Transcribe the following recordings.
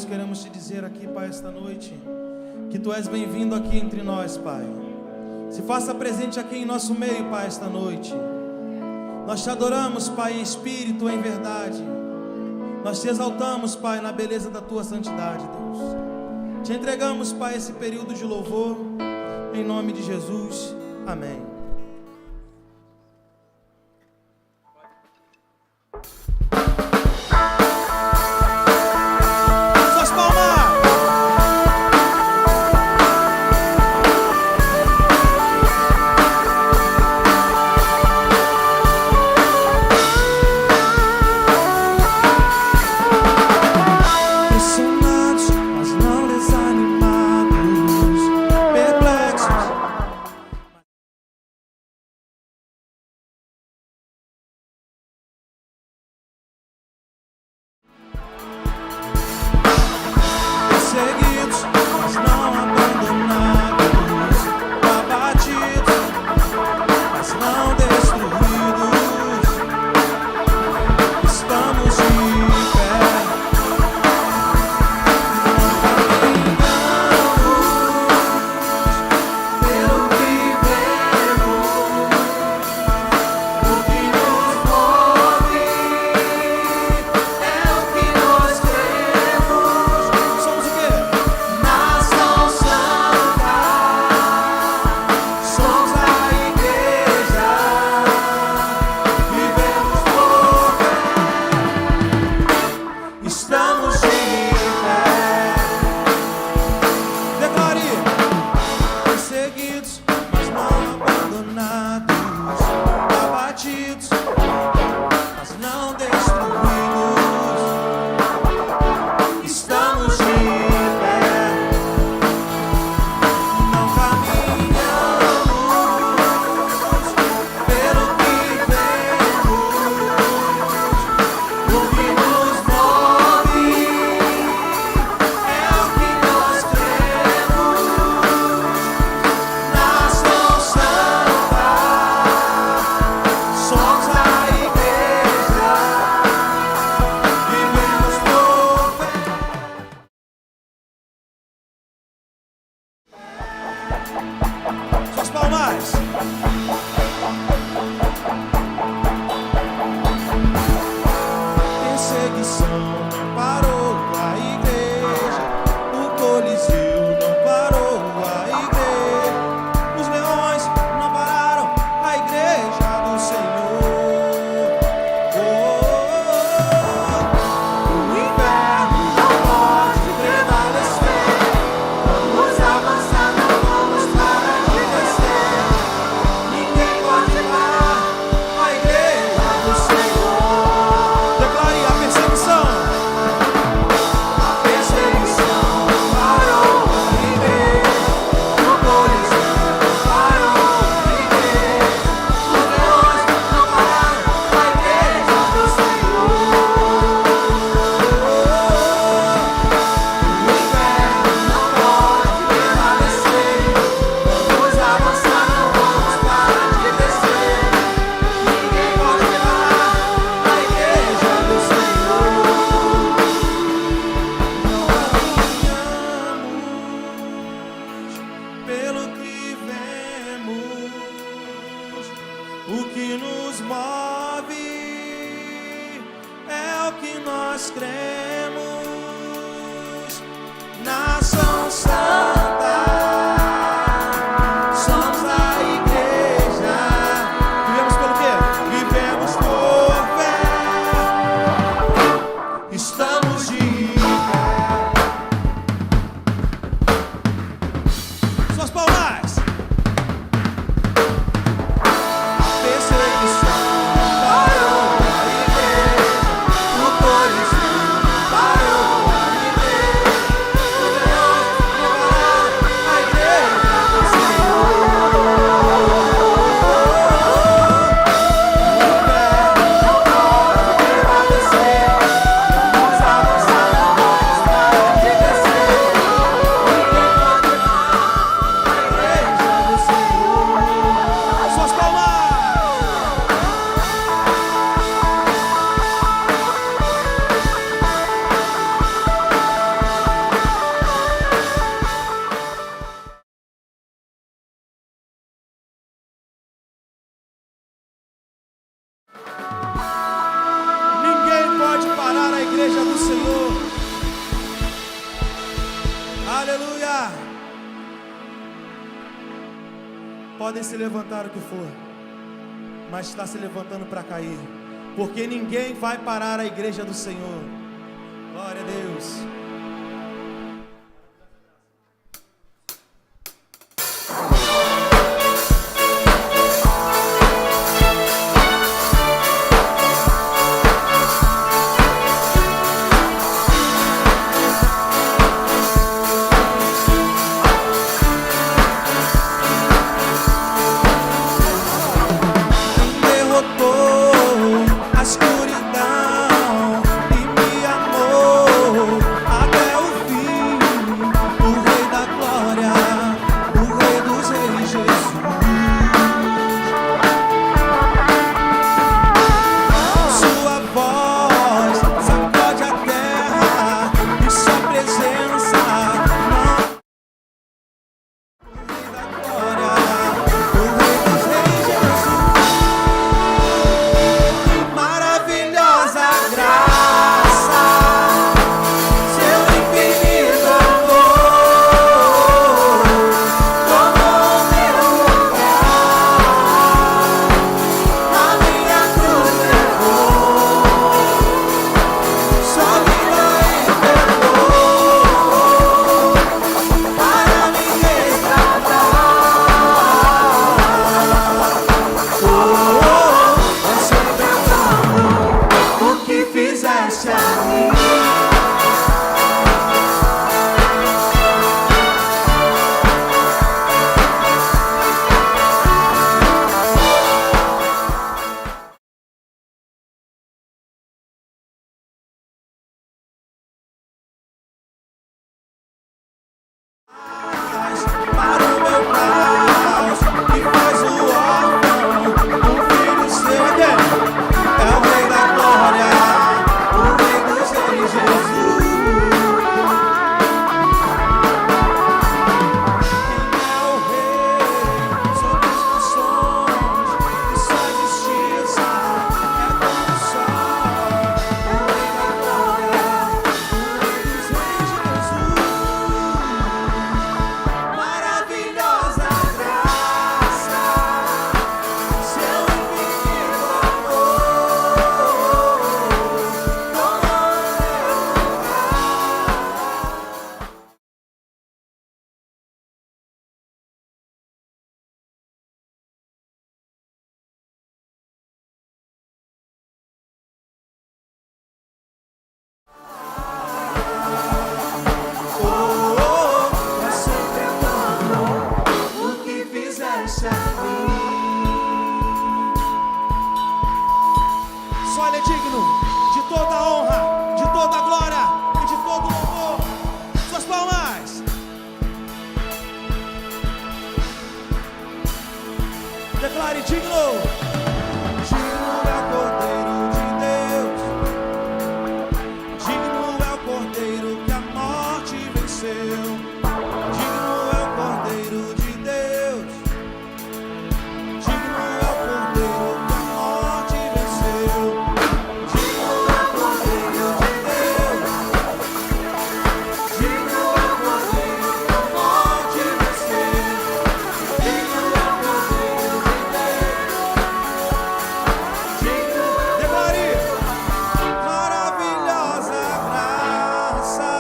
queremos te dizer aqui, Pai, esta noite, que Tu és bem-vindo aqui entre nós, Pai. Se faça presente aqui em nosso meio, Pai, esta noite. Nós te adoramos, Pai, em espírito, em verdade. Nós te exaltamos, Pai, na beleza da Tua santidade, Deus. Te entregamos, Pai, esse período de louvor, em nome de Jesus. Amém. Aleluia. Podem se levantar o que for, mas está se levantando para cair, porque ninguém vai parar a igreja do Senhor. Glória a Deus. Declare digno. Digno é o Cordeiro de Deus. Digno é o Cordeiro que a morte venceu. Digno é o Cordeiro de Deus. Digno é o Cordeiro que a morte venceu. Digno é o Cordeiro de Deus. Digno é o Cordeiro que a morte venceu. Digno é o Cordeiro de Deus. Declare maravilhosa graça.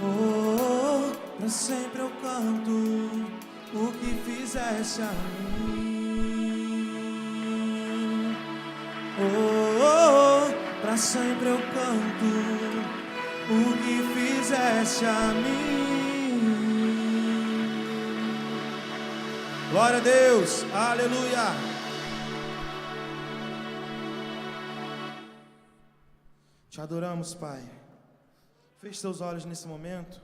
Oh, pra sempre eu canto o que fizeste a mim. Oh, pra sempre eu canto o que fizeste a mim. Glória a Deus, aleluia. Te adoramos, Pai. Feche seus olhos nesse momento.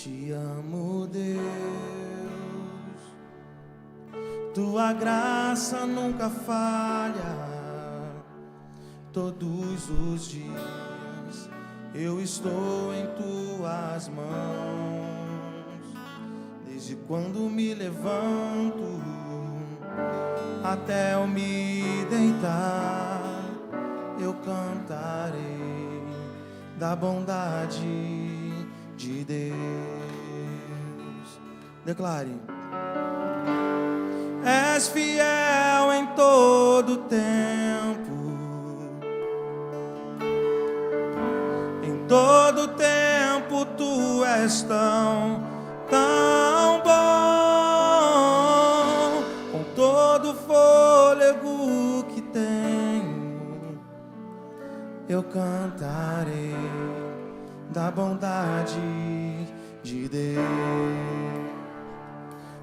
Te amo, Deus, tua graça nunca falha. Todos os dias eu estou em tuas mãos. Desde quando me levanto até eu me deitar, eu cantarei da bondade de Deus. Declare: és fiel em todo tempo, em todo tempo tu és tão bom. Com todo fôlego que tenho, eu cantarei da bondade de Deus.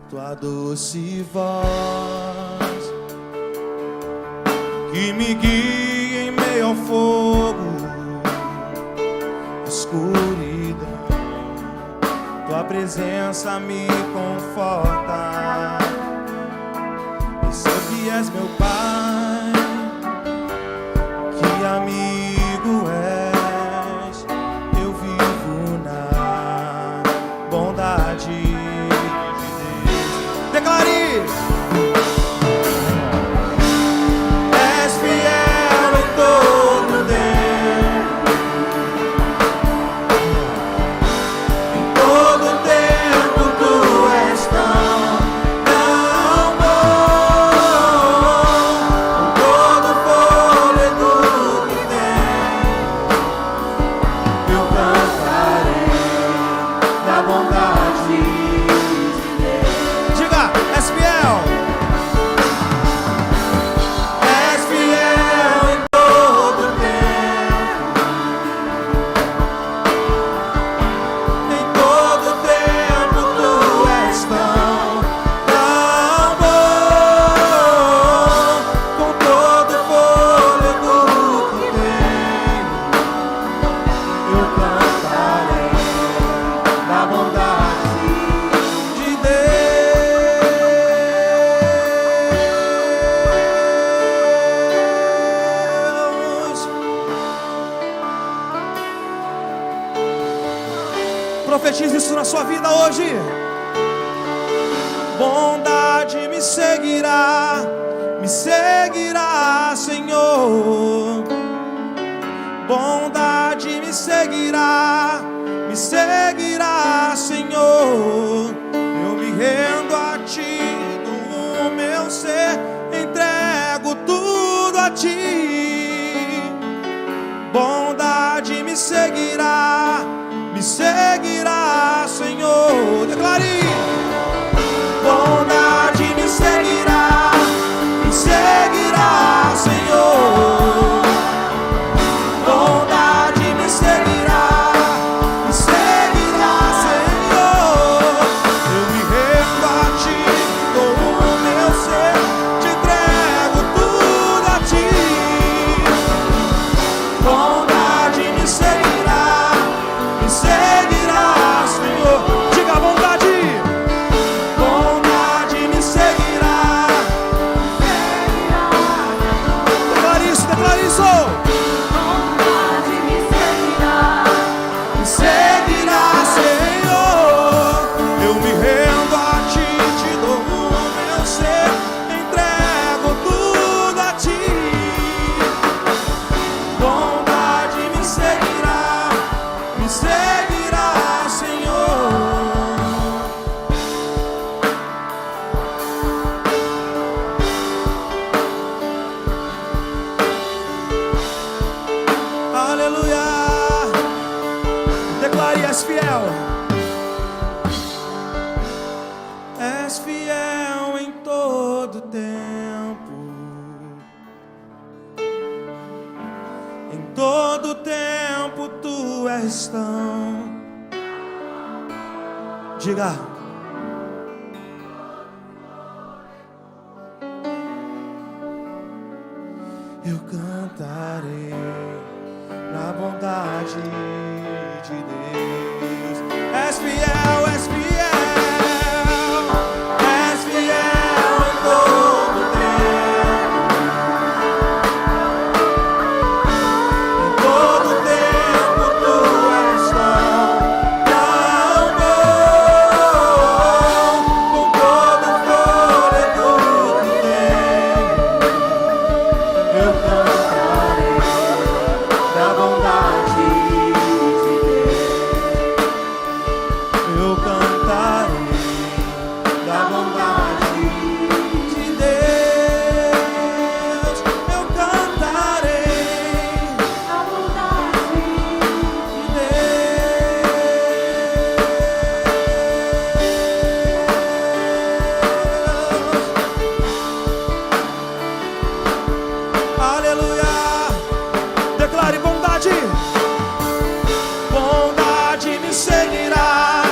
Tua doce voz que me guia em meio ao fogo, escuridão, tua presença me conforta. E sei que és meu Pai, que amigo és. Eu vivo na bondade de Deus. Declare: és fiel em todo tempo, em todo tempo tu és tão bom. Com todo fôlego que tenho, eu cantarei da bondade de Deus. Diga: és fiel. És fiel em todo tempo, em todo tempo tu és tão bom. Com todo fôlego que tenho, eu cantarei da bondade de Deus. Profetize isso na sua vida hoje. Bondade me seguirá, Senhor. Bondade me seguirá, Senhor. Eu me rendo a ti, do meu ser, entrego tudo a ti. Bondade me seguirá, Senhor. Declare: bondade me seguirá, Senhor. Bondade me seguirá, Senhor. Eu me rendo a ti, com o meu ser, te entrego tudo a ti. Bondade me seguirá, Senhor. Diga: bondade. Bondade me seguirá. Declare isso, declare isso. Bondade me seguirá, Me seguirá, Senhor. Eu me rendo a ti, te dou o meu ser, entrego tudo a ti. Bondade me seguirá, Senhor. Aleluia. Declare: és fiel. És fiel em todo tempo, em todo tempo tu és tão. Diga: eu cantarei na bondade de Deus. És fiel. eu cantarei da bondade de Deus. Eu cantarei a bondade de Deus. Aleluia. Declare bondade. Bondade me seguirá,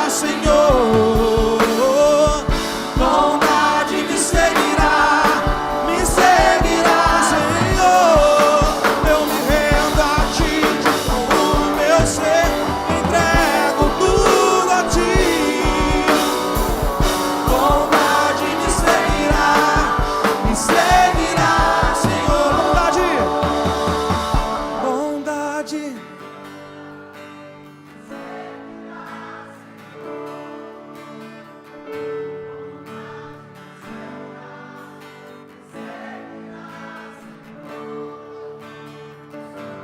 Senhor. Bondade me seguirá, Senhor. Eu me rendo a ti, o meu ser, entrego tudo a ti. Bondade me seguirá, Senhor. Bondade.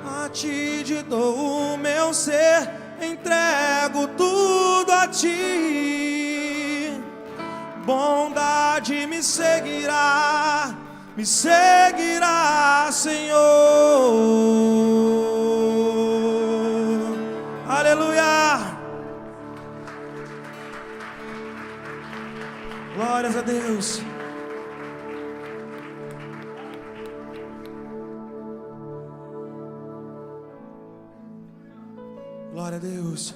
A ti te dou o meu ser, entrego tudo a ti. Bondade me seguirá, Senhor. Aleluia. Glórias a Deus. Glória a Deus.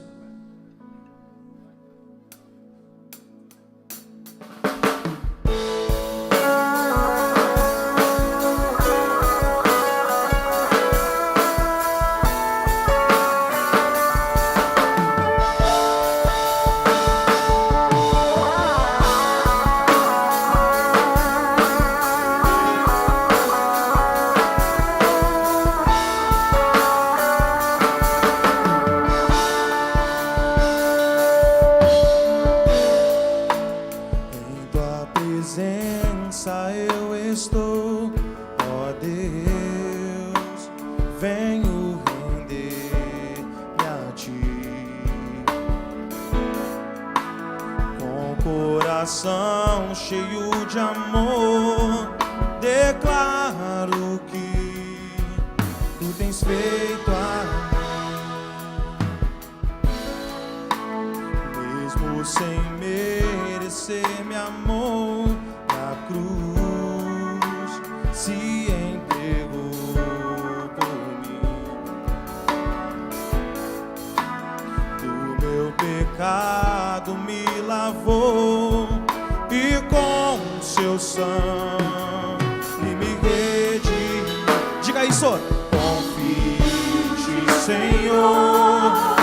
Em tua presença eu estou, ó Deus, venho render-me a ti. Com coração cheio de amor, declaro que tu tens feito a mim, mesmo sem merecer meu amor, na cruz se entregou por mim. Do meu pecado me lavou e com seu sangue me redimiu. Diga isso. Confie, Senhor.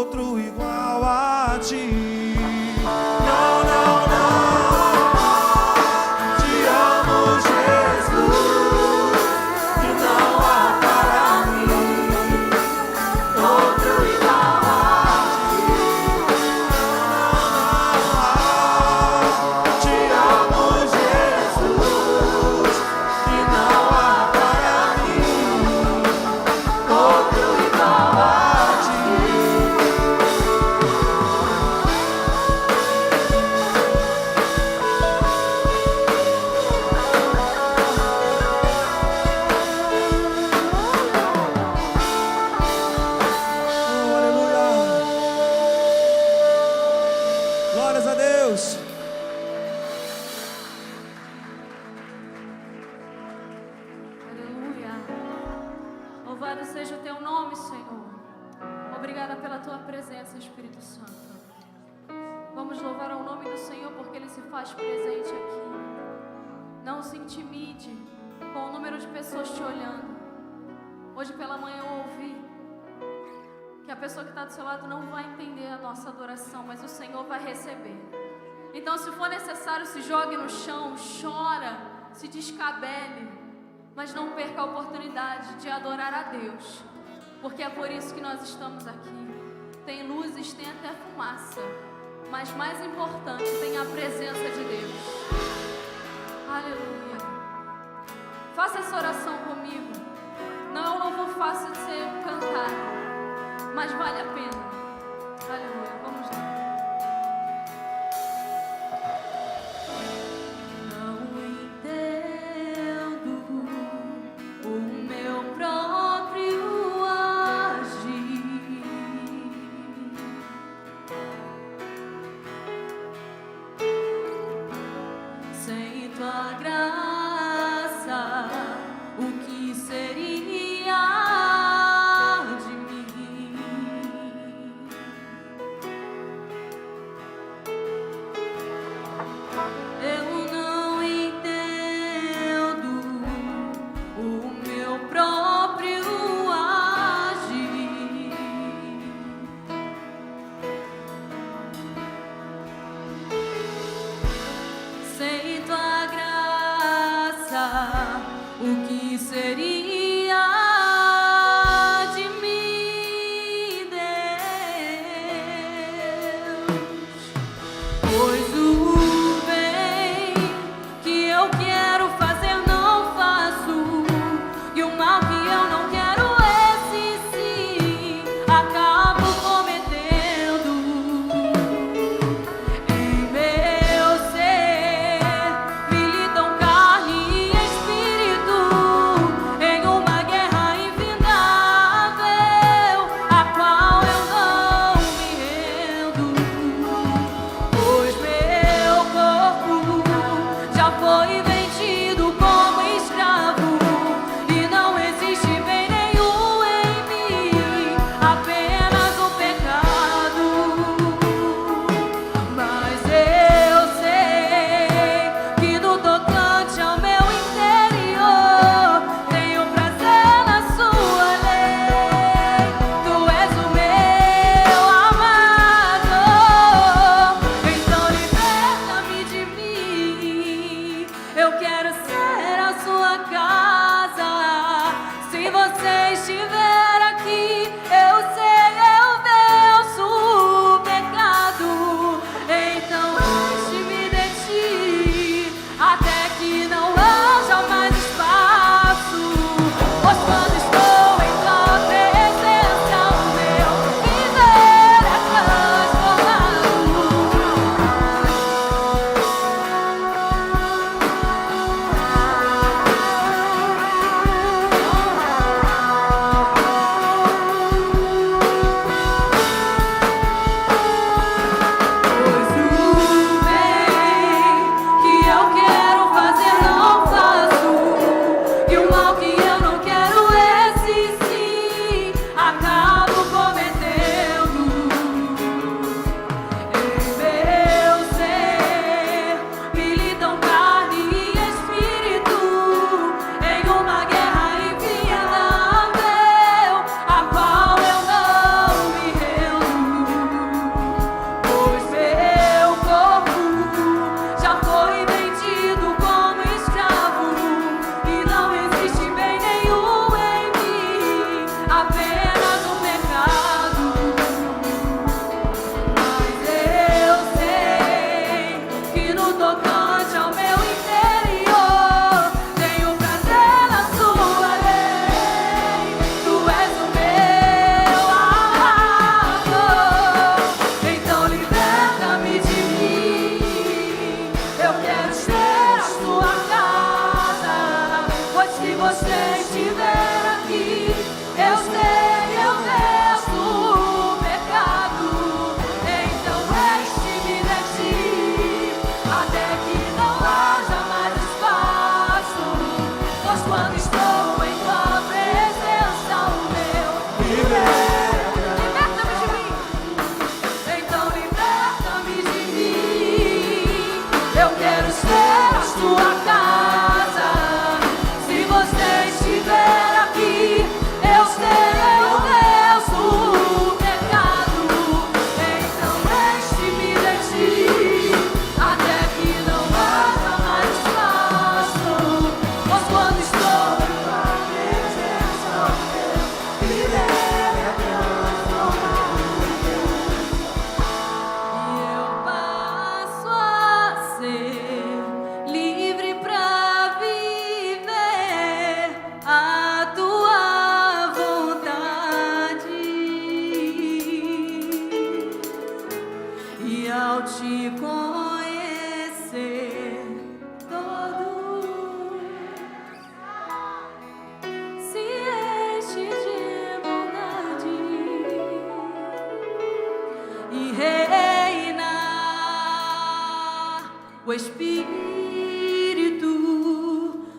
outro igual a ti. Não, não, não. Te amo, Jesus, e não há para mim outro igual a ti. Te amo, Jesus, e não há para mim outro igual a ti. Oh, aleluia. Glórias a Deus. Aleluia. Louvado seja o teu nome, Senhor. Obrigada pela tua presença, Espírito Santo. Vamos louvar ao nome do Senhor porque Ele se faz presente aqui. Não se intimide com o número de pessoas te olhando. Hoje pela manhã eu ouvi que a pessoa que está do seu lado não vai entender a nossa adoração, mas o Senhor vai receber. Então, se for necessário, se jogue no chão, chora, se descabele, mas não perca a oportunidade de adorar a Deus, porque é por isso que nós estamos aqui. Tem luzes, tem até fumaça, mas mais importante, tem a presença de Deus. Aleluia. Faça essa oração comigo. Não é um louvor fácil de ser cantado, mas vale a pena. Aleluia. Vamos lá. Não entendo o meu próprio agir. Sem tua graça, o que seria de mim? sua casa. Se você estiver aqui, eu serei o Deus do pecado. Então deixe-me de ti, até que não haja mais espaço. Pois quando estou na presença, irei transformar. E eu passo a ser livre pra viver a tua vontade. E ao te conhecer todo se enche de bondade e reinar o Espírito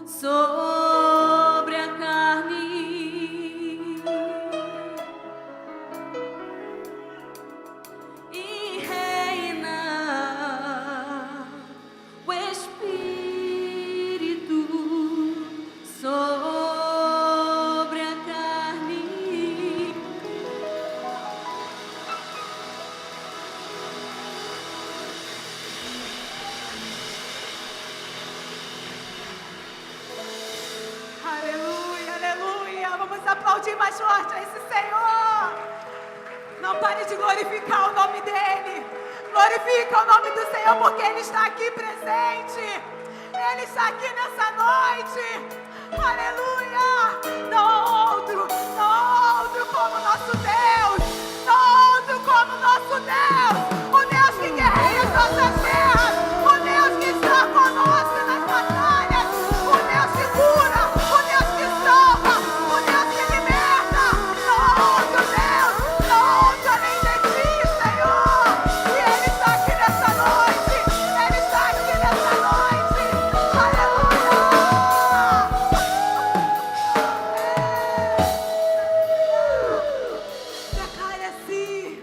sobre a carne. E reinar o Espírito sobre a carne. Aleluia, aleluia. Vamos aplaudir mais forte a esse Senhor. Não pare de glorificar o nome dEle. Glorifica o nome do Senhor, porque Ele está aqui presente. Ele está aqui nessa noite. Aleluia. Não outro como nosso Deus. Não outro como nosso Deus. O Deus que guerreia as nossas guerras. O Deus que está conosco nas batalhas. O Deus que cura. O Deus que salva. O Deus que liberta. Não outro Deus. Não outro além de ti, Senhor. E Ele está aqui nessa noite. Ele está aqui nessa noite. Aleluia. Declare assim.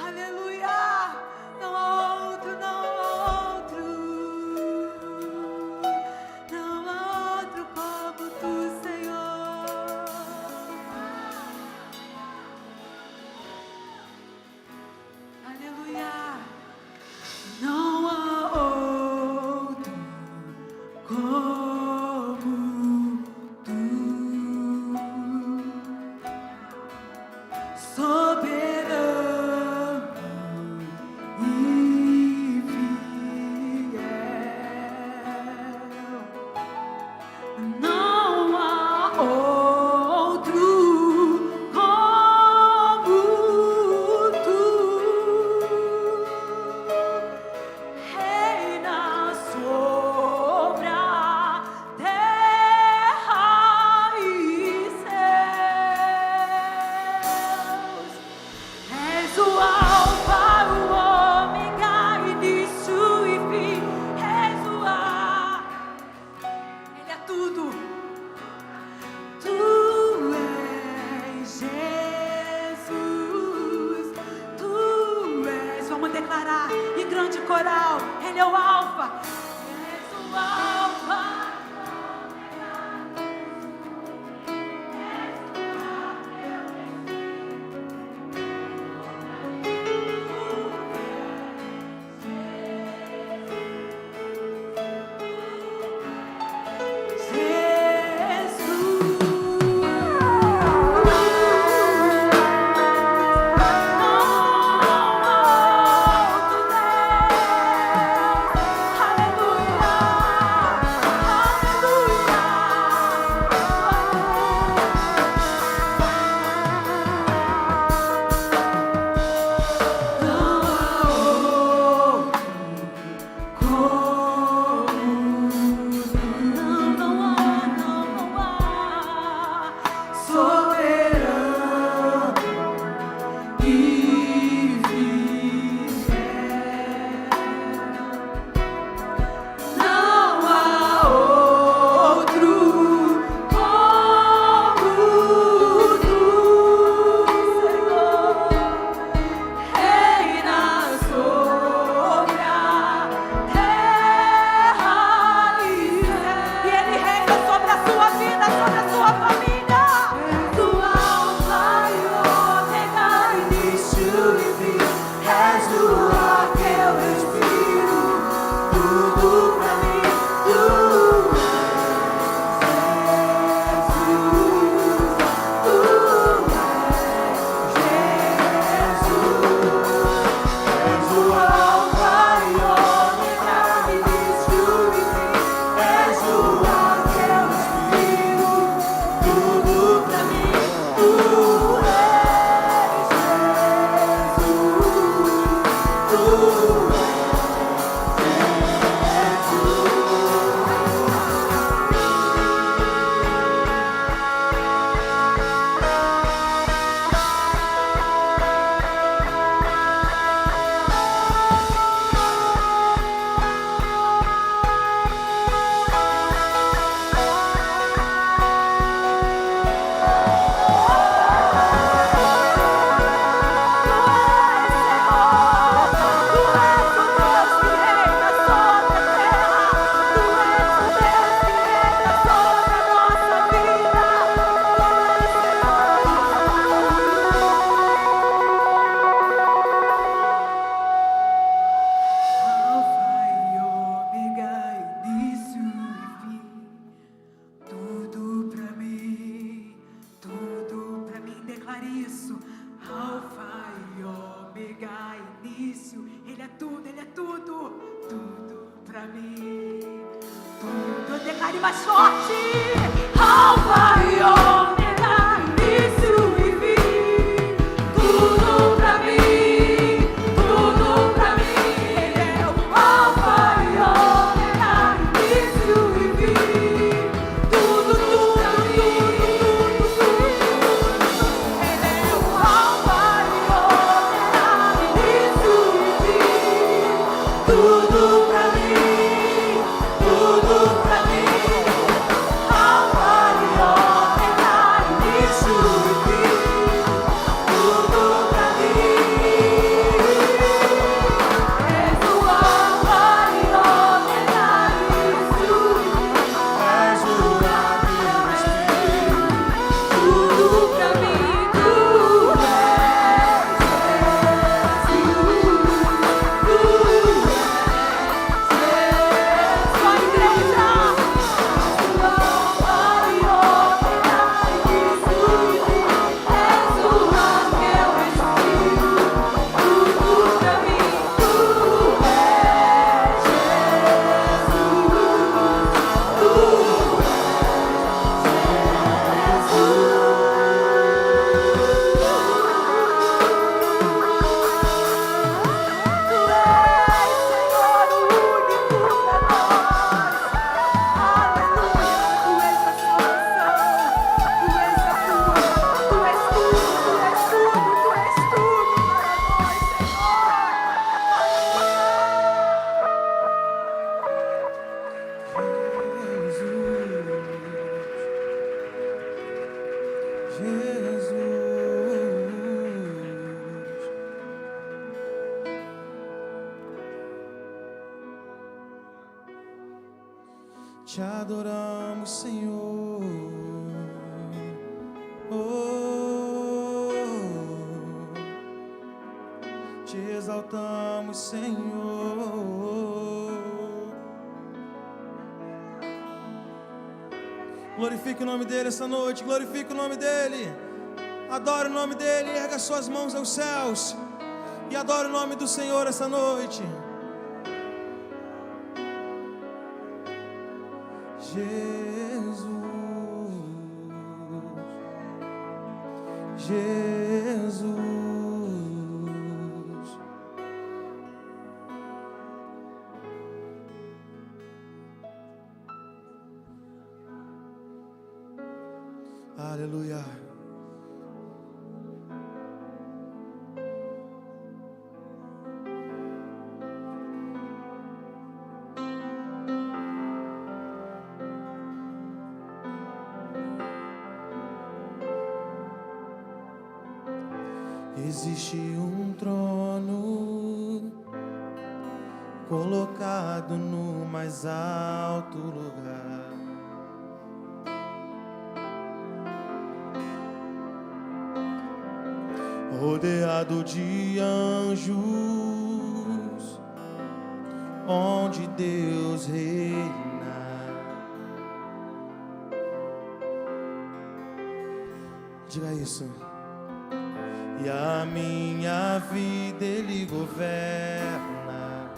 Aleluia. Não há outro, não há outro. Não há outro como tu, Senhor. Aleluia. Não há outro como tu, soberano e fiel. Não há outro como tu. Reina sobre a terra e céus. És o Alfa, o Ômega, início e fim. És o ar. Ele é tudo. Tu és Jesus. Tu és. Vamos declarar em grande coral. Ele é o Alfa. És o Alfa. Jesus. declare mais forte. Alfa e ômega, início e fim. Tudo pra mim, tudo pra mim. Ele é o Alfa e ômega, início e fim. Tudo, tudo, tudo, tudo. Ele é o Alfa e ômega, início e fim. Tudo pra mim, tudo pra mim. Alfa e ômega, início e fim. Tudo pra mim. És o Alfa e ômega, início e fim. És o Alfa e ômega, tudo pra mim. Tu és Jesus. Sua igreja. És o Alfa e ômega, início e fim. És o ar que eu respiro. Tudo pra mim. Tu és Jesus. Tu és Senhor, o único pra nós. Aleluia. Tu és a salvação. Tu és a cura. Tu és tudo, tu és tudo, tu és tudo para nós, Jesus. Te adoramos, Senhor. Oh, te exaltamos, Senhor. Glorifique o nome dele essa noite, glorifique o nome dele. Adore o nome dele, erga suas mãos aos céus e adore o nome do Senhor essa noite. Jesus, Jesus. Aleluia. Existe um trono colocado no mais alto lugar. Rodeado de anjos, onde Deus reina. Diga isso. E a minha vida Ele governa.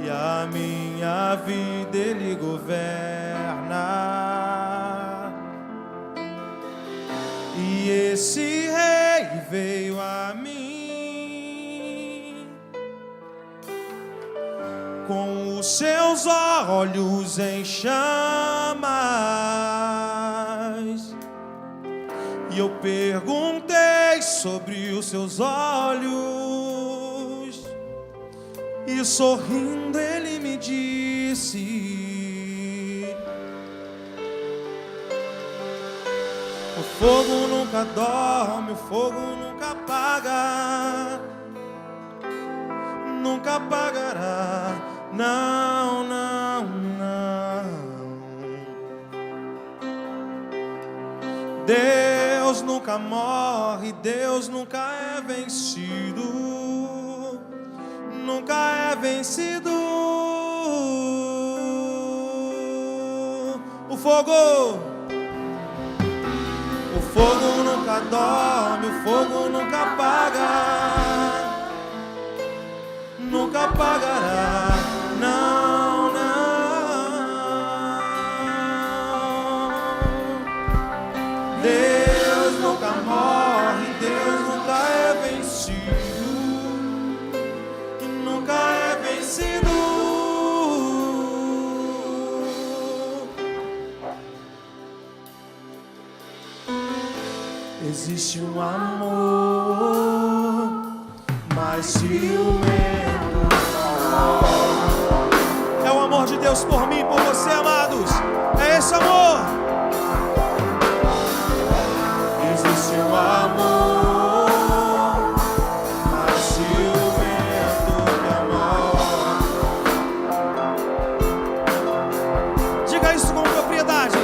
E a minha vida Ele governa. E esse Rei veio a mim com os seus olhos em chamas. E eu perguntei sobre os seus olhos, e sorrindo ele me disse: o fogo nunca dorme, o fogo nunca apaga, nunca apagará, não, não, não. Deus nunca morre, Deus nunca é vencido, nunca é vencido. O fogo nunca dorme, o fogo nunca apaga, nunca apagará, não, não. Existe um amor mais ciumento. É o amor de Deus por mim, por você, amados. É esse amor. Existe um amor mais ciumento que amor. Diga isso com propriedade.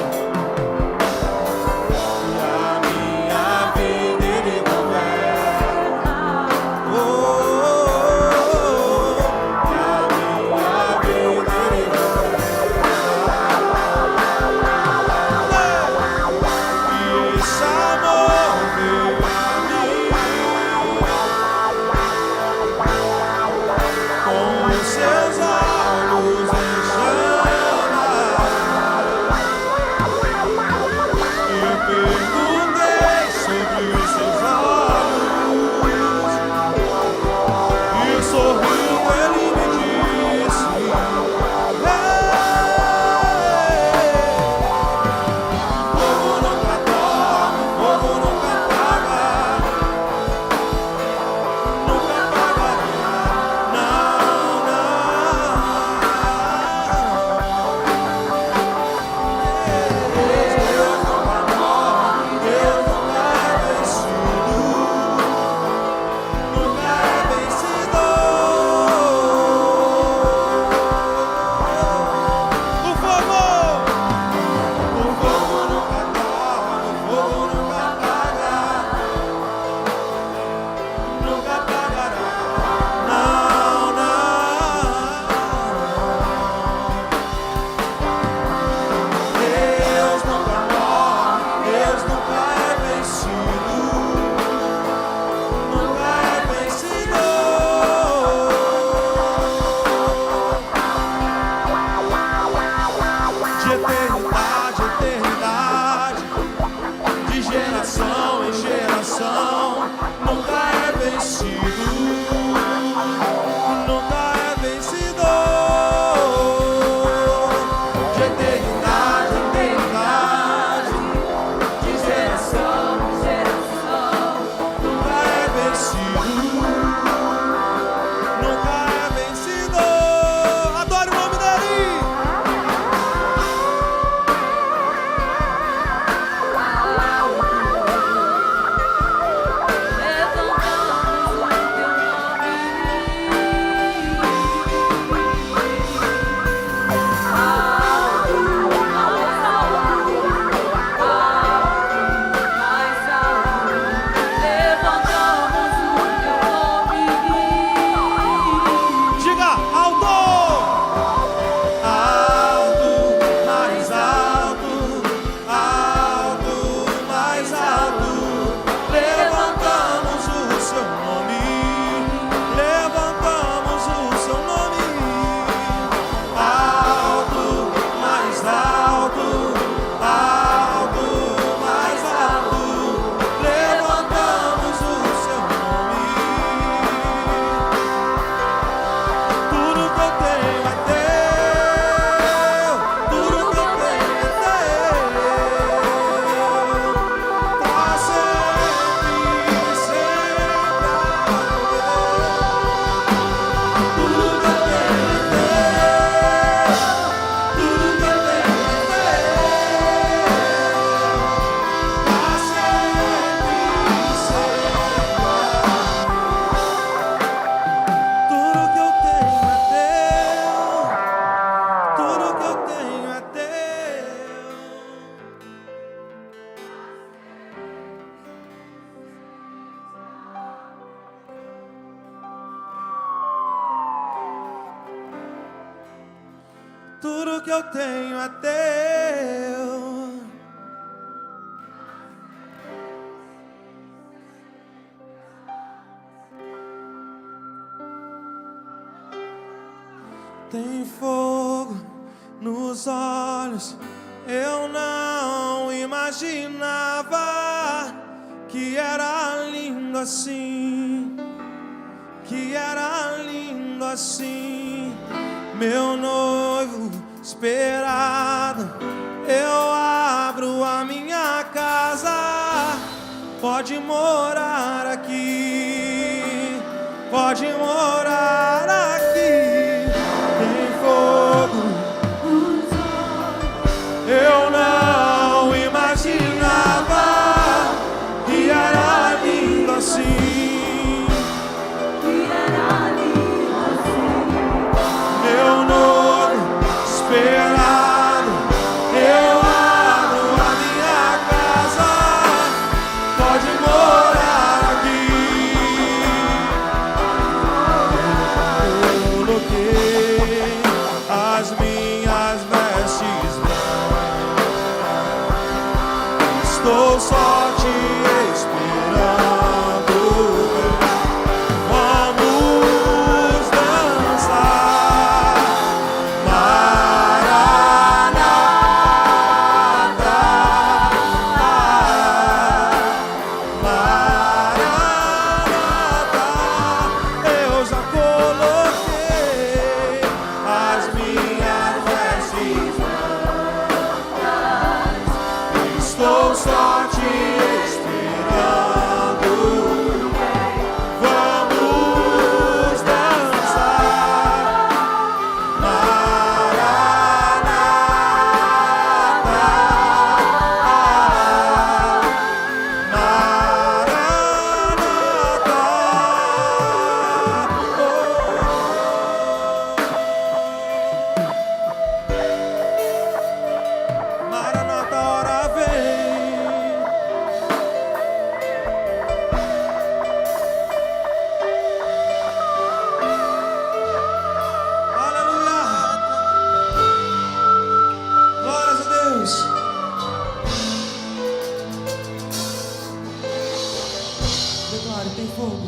Tudo que eu tenho é teu. Tem fogo nos olhos, eu não imaginava que era lindo assim, que era lindo assim. Meu noivo esperado, eu abro a minha casa pode morar aqui, pode morar aqui. Tem fogo. Eu não imaginava que era lindo assim. Meu noivo esperado, eu abro a minha casa, pode morar aqui. Eu coloquei as minhas vestes brancas, estou só te esperando. Vamos dançar, Maranata, Maranata. Eu já coloquei as minhas vestes brancas, estou só te esperando. Vamos dançar, Maranata, Maranata. Maranata, hora vem. Aleluia. Glórias a Deus. Declare, tem fogo.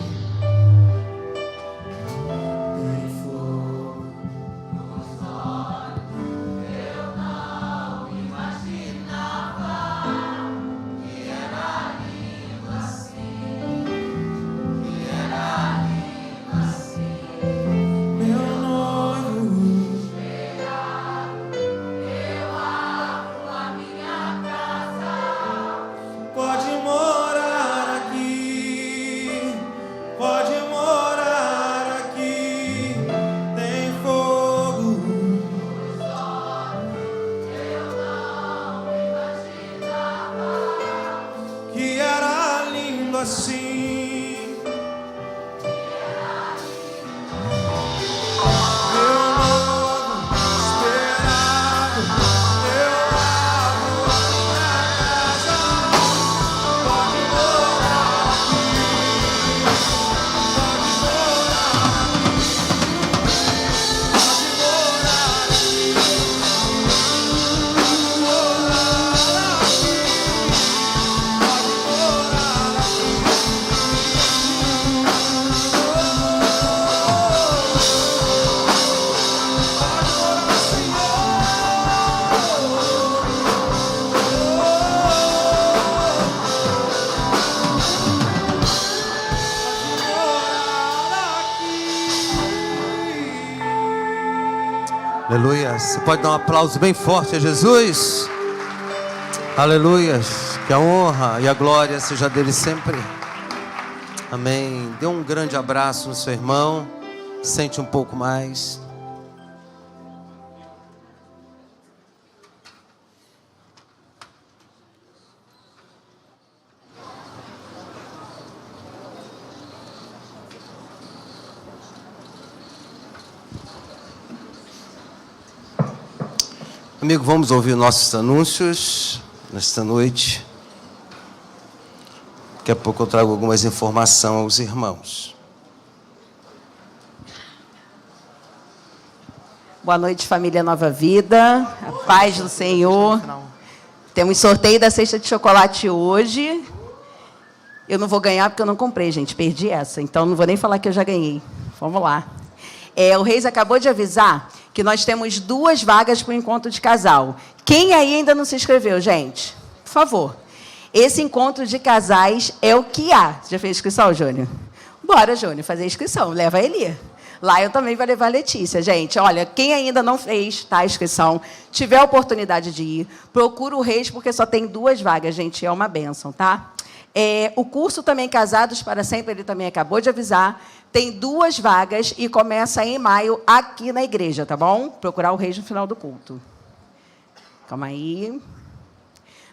Tem fogo. Meu noivo, pode morar aqui, pode morar aqui. Tem fogo. Que era lindo assim. Meu noivo esperado, eu abro a minha casa, pode morar aqui, pode morar aqui, pode morar aqui, morar aqui, pode morar aqui. Aleluia. Você pode dar um aplauso bem forte a Jesus? Aleluia. Que a honra e a glória seja dele sempre. Amém. Dê um grande abraço no seu irmão. Sente um pouco mais. Amigo, vamos ouvir nossos anúncios nesta noite. Daqui a pouco eu trago algumas informações aos irmãos. Boa noite, família Nova Vida. A paz do Senhor. Temos sorteio da cesta de chocolate hoje. Eu não vou ganhar porque eu não comprei, gente. Perdi essa. Então, não vou nem falar que eu já ganhei. Vamos lá. O Reis acabou de avisar que nós temos 2 vagas para o encontro de casal. Quem aí ainda não se inscreveu, gente? Por favor. Esse encontro de casais é o que há. Já fez inscrição, Júnior? Bora, Júnior, fazer inscrição. Leva a Eli. Lá eu também vou levar a Letícia. Gente, olha, quem ainda não fez, tá, a inscrição, tiver a oportunidade de ir, procura o Reis, porque só tem 2 vagas, gente. É uma bênção, tá? O curso também Casados para Sempre, ele também acabou de avisar, tem 2 vagas e começa em maio aqui na igreja, tá bom? Procurar o Reis no final do culto. Calma aí.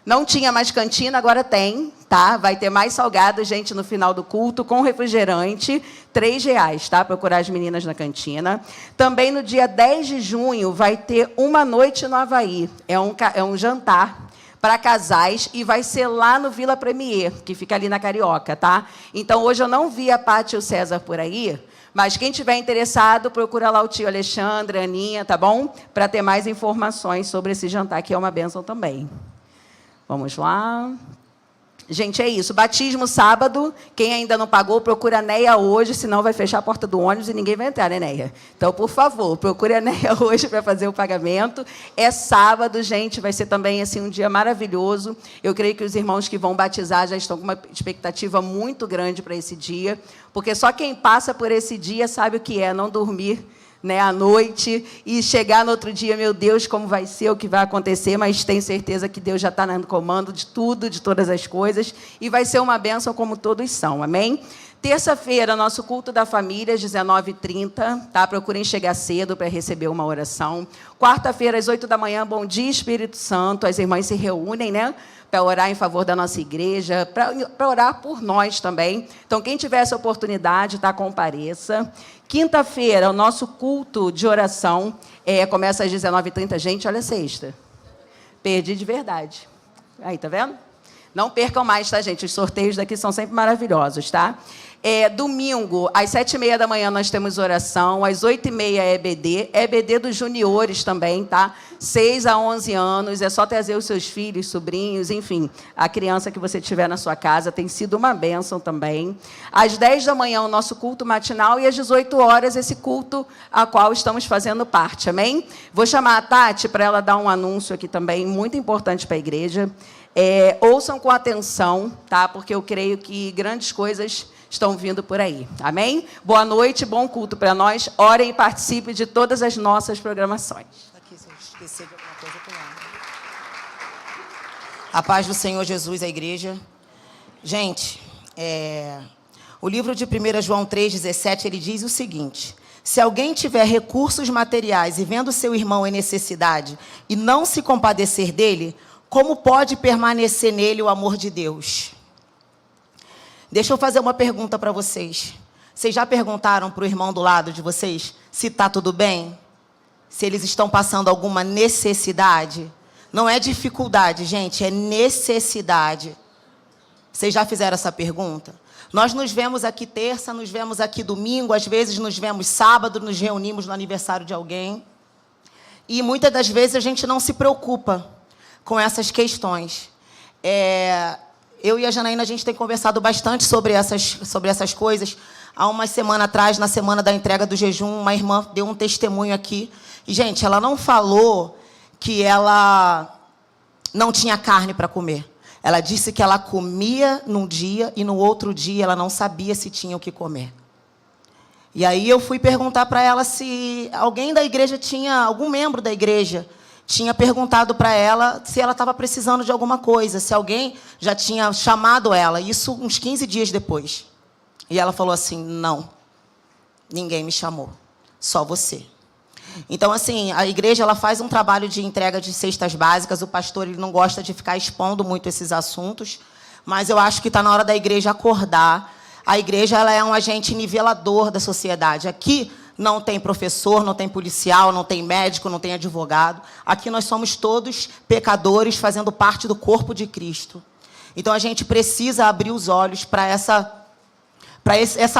Não tinha mais cantina, agora tem, tá? Vai ter mais salgado, gente, no final do culto, com refrigerante, R$3, tá? Procurar as meninas na cantina. Também no dia 10 de junho vai ter uma noite no Havaí. É um jantar para casais e vai ser lá no Vila Premier, que fica ali na Carioca, tá? Então, hoje eu não vi a Paty e o César por aí, mas quem tiver interessado, procura lá o tio Alexandre, a Aninha, tá bom? Para ter mais informações sobre esse jantar, que é uma bênção também. Vamos lá. Gente, é isso. Batismo sábado. Quem ainda não pagou, procura a Neia hoje, senão vai fechar a porta do ônibus e ninguém vai entrar, né, Neia? Então, por favor, procure a Neia hoje para fazer o pagamento. É sábado, gente. Vai ser também assim, um dia maravilhoso. Eu creio que os irmãos que vão batizar já estão com uma expectativa muito grande para esse dia, porque só quem passa por esse dia sabe o que é não dormir, né, à noite, e chegar no outro dia, meu Deus, como vai ser, o que vai acontecer, mas tenho certeza que Deus já está no comando de tudo, de todas as coisas, e vai ser uma bênção como todos são, amém? Terça-feira, nosso culto da família, às 19h30, tá? Procurem chegar cedo para receber uma oração. Quarta-feira, às 8 da manhã, bom dia, Espírito Santo, as irmãs se reúnem, né, para orar em favor da nossa igreja, para orar por nós também. Então, quem tiver essa oportunidade, tá, compareça. Quinta-feira, o nosso culto de oração começa às 19h30. Gente, olha a sexta. Perdi de verdade. Aí, tá vendo? Não percam mais, tá, gente? Os sorteios daqui são sempre maravilhosos, tá? Domingo, às 7h30 da manhã, nós temos oração. Às 8h30 é EBD. EBD dos juniores também, tá? 6 a 11 anos. É só trazer os seus filhos, sobrinhos, enfim. A criança que você tiver na sua casa. Tem sido uma bênção também. Às 10 da manhã, o nosso culto matinal. E às 18 horas, esse culto a qual estamos fazendo parte. Amém? Vou chamar a Tati para ela dar um anúncio aqui também, muito importante para a igreja. Ouçam com atenção, tá? Porque eu creio que grandes coisas estão vindo por aí. Amém? Boa noite, bom culto para nós. Orem e participem de todas as nossas programações. Aqui, se eu esquecer de alguma coisa, eu A paz do Senhor Jesus, a igreja. Gente, o livro de 1 João 3,17, ele diz o seguinte: se alguém tiver recursos materiais e vendo seu irmão em necessidade e não se compadecer dele, como pode permanecer nele o amor de Deus? Deixa eu fazer uma pergunta para vocês. Vocês já perguntaram para o irmão do lado de vocês se está tudo bem? Se eles estão passando alguma necessidade? Não é dificuldade, gente, é necessidade. Vocês já fizeram essa pergunta? Nós nos vemos aqui terça, nos vemos aqui domingo, às vezes nos vemos sábado, nos reunimos no aniversário de alguém. E muitas das vezes a gente não se preocupa com essas questões. Eu e a Janaína, a gente tem conversado bastante sobre essas coisas. Há uma semana atrás, na semana da entrega do jejum, uma irmã deu um testemunho aqui. E, gente, ela não falou que ela não tinha carne para comer. Ela disse que ela comia num dia e no outro dia ela não sabia se tinha o que comer. E aí eu fui perguntar para ela se alguém da igreja algum membro da igreja tinha perguntado para ela se ela estava precisando de alguma coisa, se alguém já tinha chamado ela, isso uns 15 dias depois. E ela falou assim: não, ninguém me chamou, só você. Então, assim, a igreja ela faz um trabalho de entrega de cestas básicas. O pastor ele não gosta de ficar expondo muito esses assuntos, mas eu acho que está na hora da igreja acordar. A igreja ela é um agente nivelador da sociedade. Aqui não tem professor, não tem policial, não tem médico, não tem advogado. Aqui nós somos todos pecadores fazendo parte do corpo de Cristo. Então, a gente precisa abrir os olhos para essa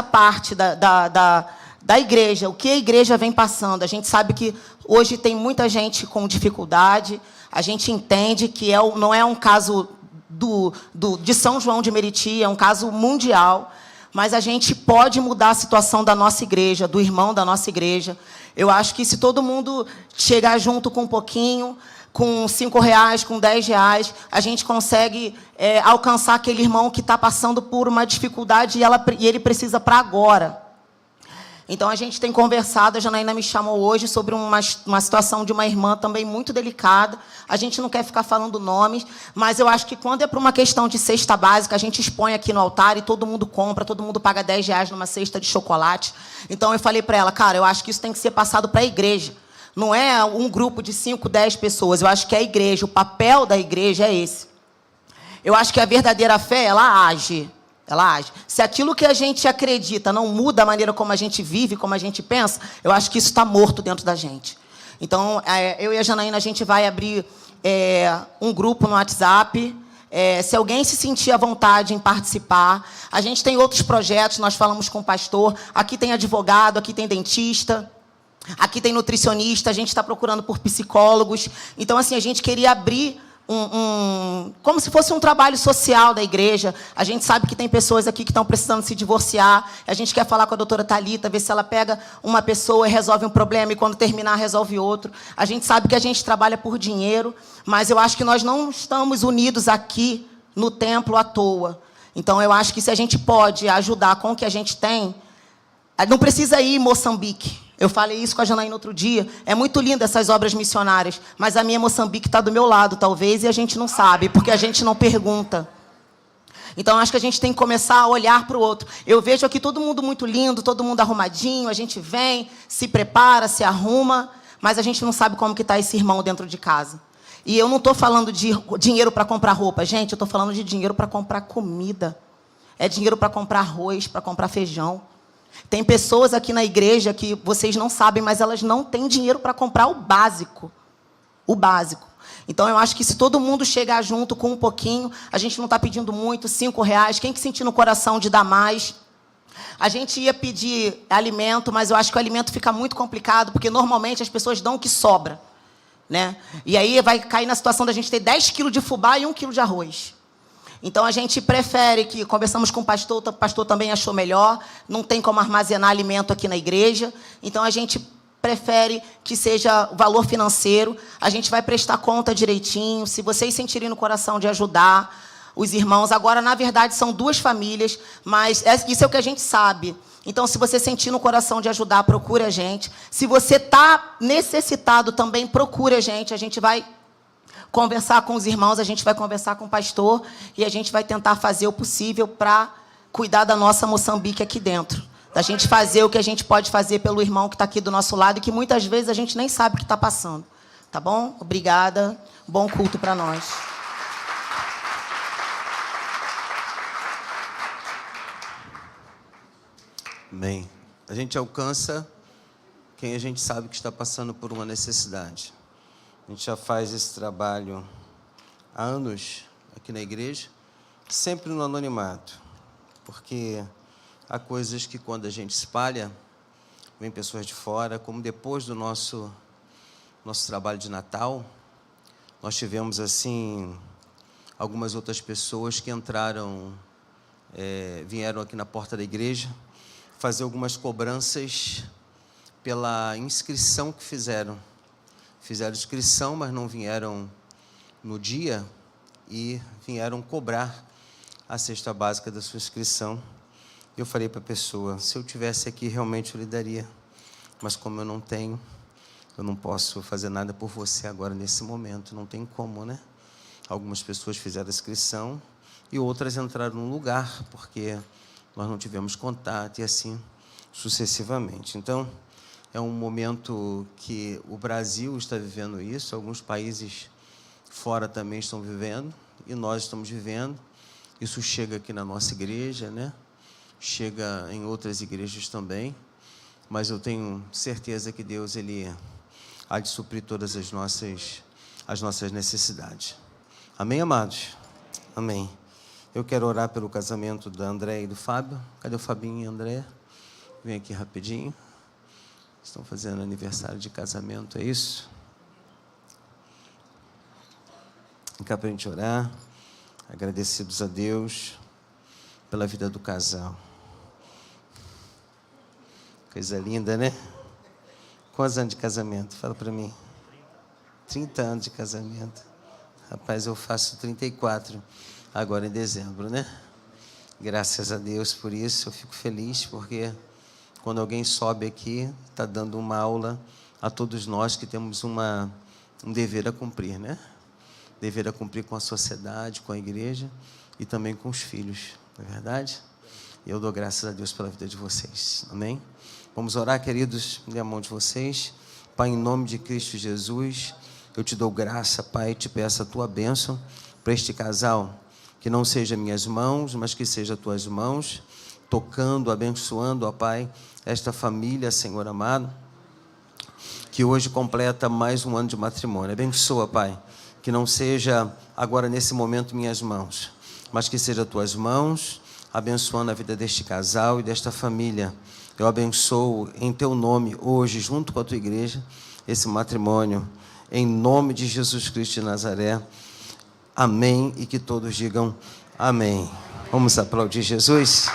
parte da igreja, o que a igreja vem passando. A gente sabe que hoje tem muita gente com dificuldade, a gente entende que não é um caso de São João de Meriti, é um caso mundial, mas a gente pode mudar a situação da nossa igreja, do irmão da nossa igreja. Eu acho que se todo mundo chegar junto com um pouquinho, com R$5, com R$10, a gente consegue alcançar aquele irmão que está passando por uma dificuldade e ele precisa para agora. Então, a gente tem conversado, a Janaína me chamou hoje sobre uma situação de uma irmã também muito delicada. A gente não quer ficar falando nomes, mas eu acho que quando é para uma questão de cesta básica, a gente expõe aqui no altar e todo mundo compra, todo mundo paga R$10 numa cesta de chocolate. Então, eu falei para ela, cara, eu acho que isso tem que ser passado para a igreja. Não é um grupo de 5, 10 pessoas, eu acho que é a igreja, o papel da igreja é esse. Eu acho que a verdadeira fé, ela age. Ela age. Se aquilo que a gente acredita não muda a maneira como a gente vive, como a gente pensa, eu acho que isso está morto dentro da gente. Então, eu e a Janaína, a gente vai abrir um grupo no WhatsApp. Se alguém se sentir à vontade em participar. A gente tem outros projetos, nós falamos com o pastor. Aqui tem advogado, aqui tem dentista, aqui tem nutricionista, a gente está procurando por psicólogos. Então, assim, a gente queria abrir como se fosse um trabalho social da igreja. A gente sabe que tem pessoas aqui que estão precisando se divorciar. A gente quer falar com a doutora Thalita, ver se ela pega uma pessoa e resolve um problema, e quando terminar, resolve outro. A gente sabe que a gente trabalha por dinheiro, mas eu acho que nós não estamos unidos aqui no templo à toa. Então, eu acho que se a gente pode ajudar com o que a gente tem, não precisa ir em Moçambique. Eu falei isso com a Janaína outro dia. É muito lindo essas obras missionárias, mas a minha Moçambique está do meu lado, talvez, e a gente não sabe, porque a gente não pergunta. Então, acho que a gente tem que começar a olhar para o outro. Eu vejo aqui todo mundo muito lindo, todo mundo arrumadinho, a gente vem, se prepara, se arruma, mas a gente não sabe como que está esse irmão dentro de casa. E eu não estou falando de dinheiro para comprar roupa. Gente, eu estou falando de dinheiro para comprar comida. É dinheiro para comprar arroz, para comprar feijão. Tem pessoas aqui na igreja que vocês não sabem, mas elas não têm dinheiro para comprar o básico. O básico. Então, eu acho que se todo mundo chegar junto com um pouquinho, a gente não está pedindo muito, R$5. Quem que sentir no coração de dar mais? A gente ia pedir alimento, mas eu acho que o alimento fica muito complicado, porque normalmente as pessoas dão o que sobra, né? E aí vai cair na situação da gente ter 10 quilos de fubá e 1 quilo de arroz. Então, a gente prefere que... Conversamos com o pastor também achou melhor. Não tem como armazenar alimento aqui na igreja. Então, a gente prefere que seja o valor financeiro. A gente vai prestar conta direitinho. Se vocês sentirem no coração de ajudar os irmãos... Agora, na verdade, são 2 famílias, mas isso é o que a gente sabe. Então, se você sentir no coração de ajudar, procure a gente. Se você está necessitado também, procure a gente vai conversar com os irmãos, a gente vai conversar com o pastor e a gente vai tentar fazer o possível para cuidar da nossa Moçambique aqui dentro. Da gente fazer o que a gente pode fazer pelo irmão que está aqui do nosso lado e que muitas vezes a gente nem sabe o que está passando. Tá bom? Obrigada. Bom culto para nós. Amém. A gente alcança quem a gente sabe que está passando por uma necessidade. A gente já faz esse trabalho há anos aqui na igreja, sempre no anonimato, porque há coisas que quando a gente espalha, vem pessoas de fora, como depois do nosso trabalho de Natal, nós tivemos assim algumas outras pessoas que vieram aqui na porta da igreja fazer algumas cobranças pela inscrição que fizeram. Fizeram inscrição, mas não vieram no dia e vieram cobrar a cesta básica da sua inscrição. Eu falei para a pessoa, se eu tivesse aqui, realmente eu lhe daria. Mas como eu não tenho, eu não posso fazer nada por você agora, nesse momento. Não tem como, né? Algumas pessoas fizeram a inscrição e outras entraram no lugar, porque nós não tivemos contato e assim sucessivamente. Então, é um momento que o Brasil está vivendo isso, alguns países fora também estão vivendo, e nós estamos vivendo. Isso chega aqui na nossa igreja, né? Chega em outras igrejas também, mas eu tenho certeza que Deus ele há de suprir todas as nossas necessidades. Amém, amados? Amém. Eu quero orar pelo casamento da André e do Fábio. Cadê o Fabinho e a André? Vem aqui rapidinho. Estão fazendo aniversário de casamento, é isso? Vem cá para a gente orar. Agradecidos a Deus pela vida do casal. Coisa linda, né? Quantos anos de casamento? Fala para mim. 30 anos de casamento. Rapaz, eu faço 34 agora em dezembro, né? Graças a Deus por isso. Eu fico feliz porque quando alguém sobe aqui, está dando uma aula a todos nós que temos um dever a cumprir, né? Dever a cumprir com a sociedade, com a igreja e também com os filhos, não é verdade? E eu dou graças a Deus pela vida de vocês, amém? Vamos orar, queridos, dê a mão de vocês. Pai, em nome de Cristo Jesus, eu te dou graça, Pai, te peço a tua bênção para este casal, que não seja minhas mãos, mas que seja tuas mãos, tocando, abençoando, ó Pai, esta família, Senhor amado, que hoje completa mais um ano de matrimônio. Abençoa, Pai, que não seja agora nesse momento minhas mãos, mas que seja tuas mãos, abençoando a vida deste casal e desta família. Eu abençoo em teu nome hoje, junto com a tua igreja, esse matrimônio, em nome de Jesus Cristo de Nazaré. Amém. E que todos digam amém. Vamos aplaudir Jesus?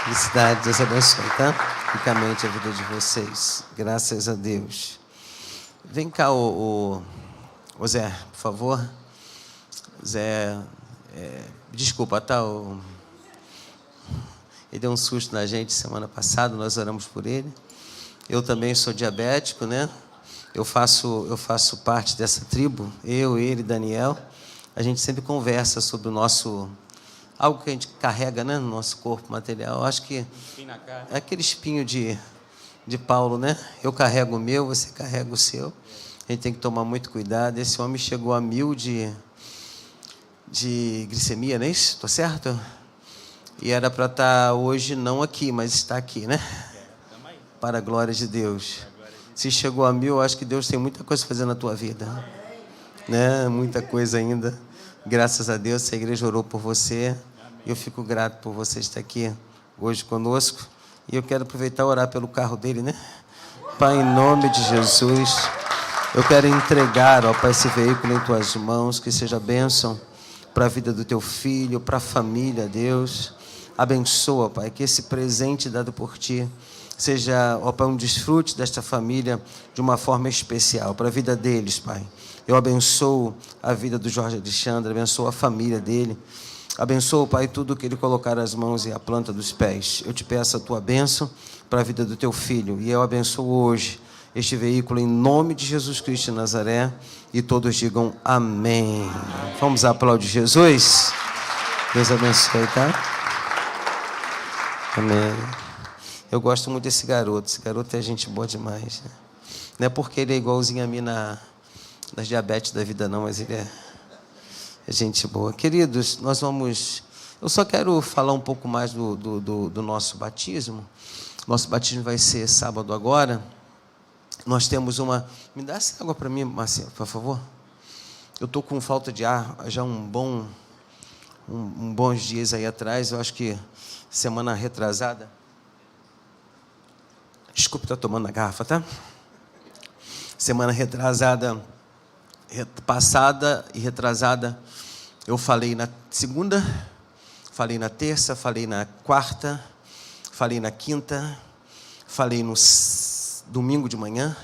Felicidade, Deus abençoe, tá? Ricamente a vida de vocês. Graças a Deus. Vem cá, o Zé, por favor. Zé, desculpa, tá? Ele deu um susto na gente semana passada, nós oramos por ele. Eu também sou diabético, né? Eu faço parte dessa tribo, ele, Daniel. A gente sempre conversa sobre o nosso... algo que a gente carrega, né, no nosso corpo material. Eu acho que é aquele espinho de Paulo, né? Eu carrego o meu, você carrega o seu. A gente tem que tomar muito cuidado. Esse homem chegou a 1000 de glicemia, não é isso? Estou certo? E era para estar hoje não aqui, mas está aqui, né? Para a glória de Deus. Se chegou a 1000, eu acho que Deus tem muita coisa a fazer na tua vida, né? Muita coisa ainda. Graças a Deus, a igreja orou por você. E eu fico grato por você estar aqui hoje conosco. E eu quero aproveitar e orar pelo carro dele, né? Pai, em nome de Jesus, eu quero entregar, ó Pai, esse veículo em tuas mãos, que seja bênção para a vida do teu filho, para a família, Deus. Abençoa, Pai, que esse presente dado por ti seja, ó Pai, um desfrute desta família de uma forma especial, para a vida deles, Pai. Eu abençoo a vida do Jorge Alexandre, abençoo a família dele, abençoo, Pai, tudo que ele colocar as mãos e a planta dos pés. Eu te peço a tua bênção para a vida do teu filho, e eu abençoo hoje este veículo em nome de Jesus Cristo de Nazaré, e todos digam amém. Vamos aplaudir Jesus? Deus abençoe, tá? Amém. Eu gosto muito desse garoto. Esse garoto é gente boa demais, né? Não é porque ele é igualzinho a mim nas diabetes da vida, não, mas ele é gente boa. Queridos, nós vamos... Eu só quero falar um pouco mais do nosso batismo. Nosso batismo vai ser sábado agora. Nós temos uma... Me dá essa água para mim, Marcinho, por favor. Eu estou com falta de ar já bons dias aí atrás. Eu acho que semana retrasada... Desculpe, estou tomando a garrafa, tá? Semana retrasada, passada e retrasada, eu falei na segunda, falei na terça, falei na quarta, falei na quinta, falei no domingo de manhã,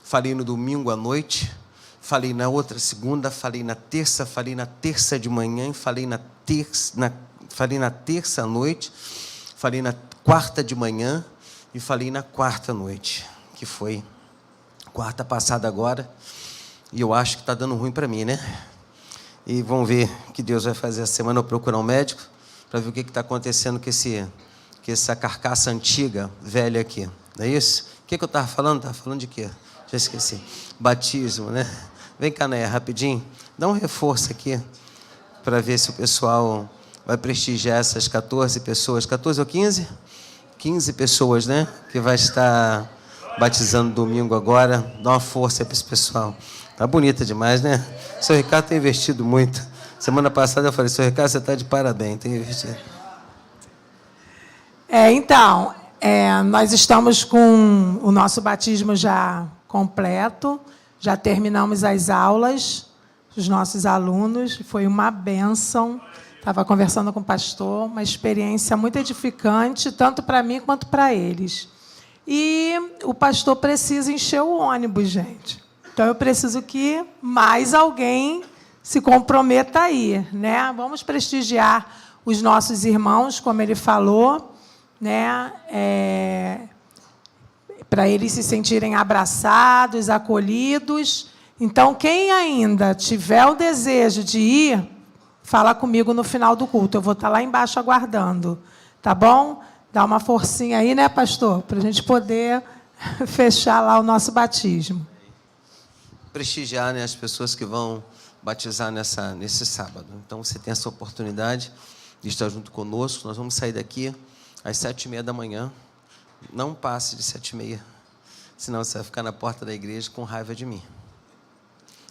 falei no domingo à noite, falei na outra segunda, falei na terça de manhã, e falei na terça à noite, falei na quarta de manhã e falei na quarta noite, que foi quarta passada agora, e eu acho que está dando ruim para mim, né? E vamos ver o que Deus vai fazer essa semana. Eu procurar um médico para ver o que está acontecendo com essa carcaça antiga, velha aqui. Não é isso? O que eu estava falando? Estava falando de quê? Já esqueci. Batismo, né? Vem cá, Néia, rapidinho. Dá um reforço aqui para ver se o pessoal vai prestigiar essas 14 pessoas. 14 ou 15? 15 pessoas, né? Que vai estar batizando domingo agora. Dá uma força para esse pessoal. Tá bonita demais, né? O seu Ricardo tem investido muito. Semana passada eu falei, seu Ricardo, você está de parabéns, tem investido. Então, nós estamos com o nosso batismo já completo. Já terminamos as aulas, os nossos alunos. Foi uma bênção. Estava conversando com o pastor, uma experiência muito edificante, tanto para mim quanto para eles. E o pastor precisa encher o ônibus, gente. Então, eu preciso que mais alguém se comprometa aí, né? Vamos prestigiar os nossos irmãos, como ele falou, né? Para eles se sentirem abraçados, acolhidos. Então, quem ainda tiver o desejo de ir, fala comigo no final do culto. Eu vou estar lá embaixo aguardando. Tá bom? Dá uma forcinha aí, né, pastor? Para a gente poder fechar lá o nosso batismo. Prestigiar, né, as pessoas que vão batizar nesse sábado. Então, você tem essa oportunidade de estar junto conosco. Nós vamos sair daqui às 7h30 da manhã. Não passe de 7h30, senão você vai ficar na porta da igreja com raiva de mim.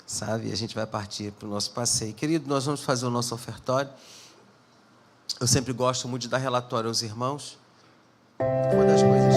Sabe? E a gente vai partir para o nosso passeio. Querido, nós vamos fazer o nosso ofertório. Eu sempre gosto muito de dar relatório aos irmãos. Uma das coisas...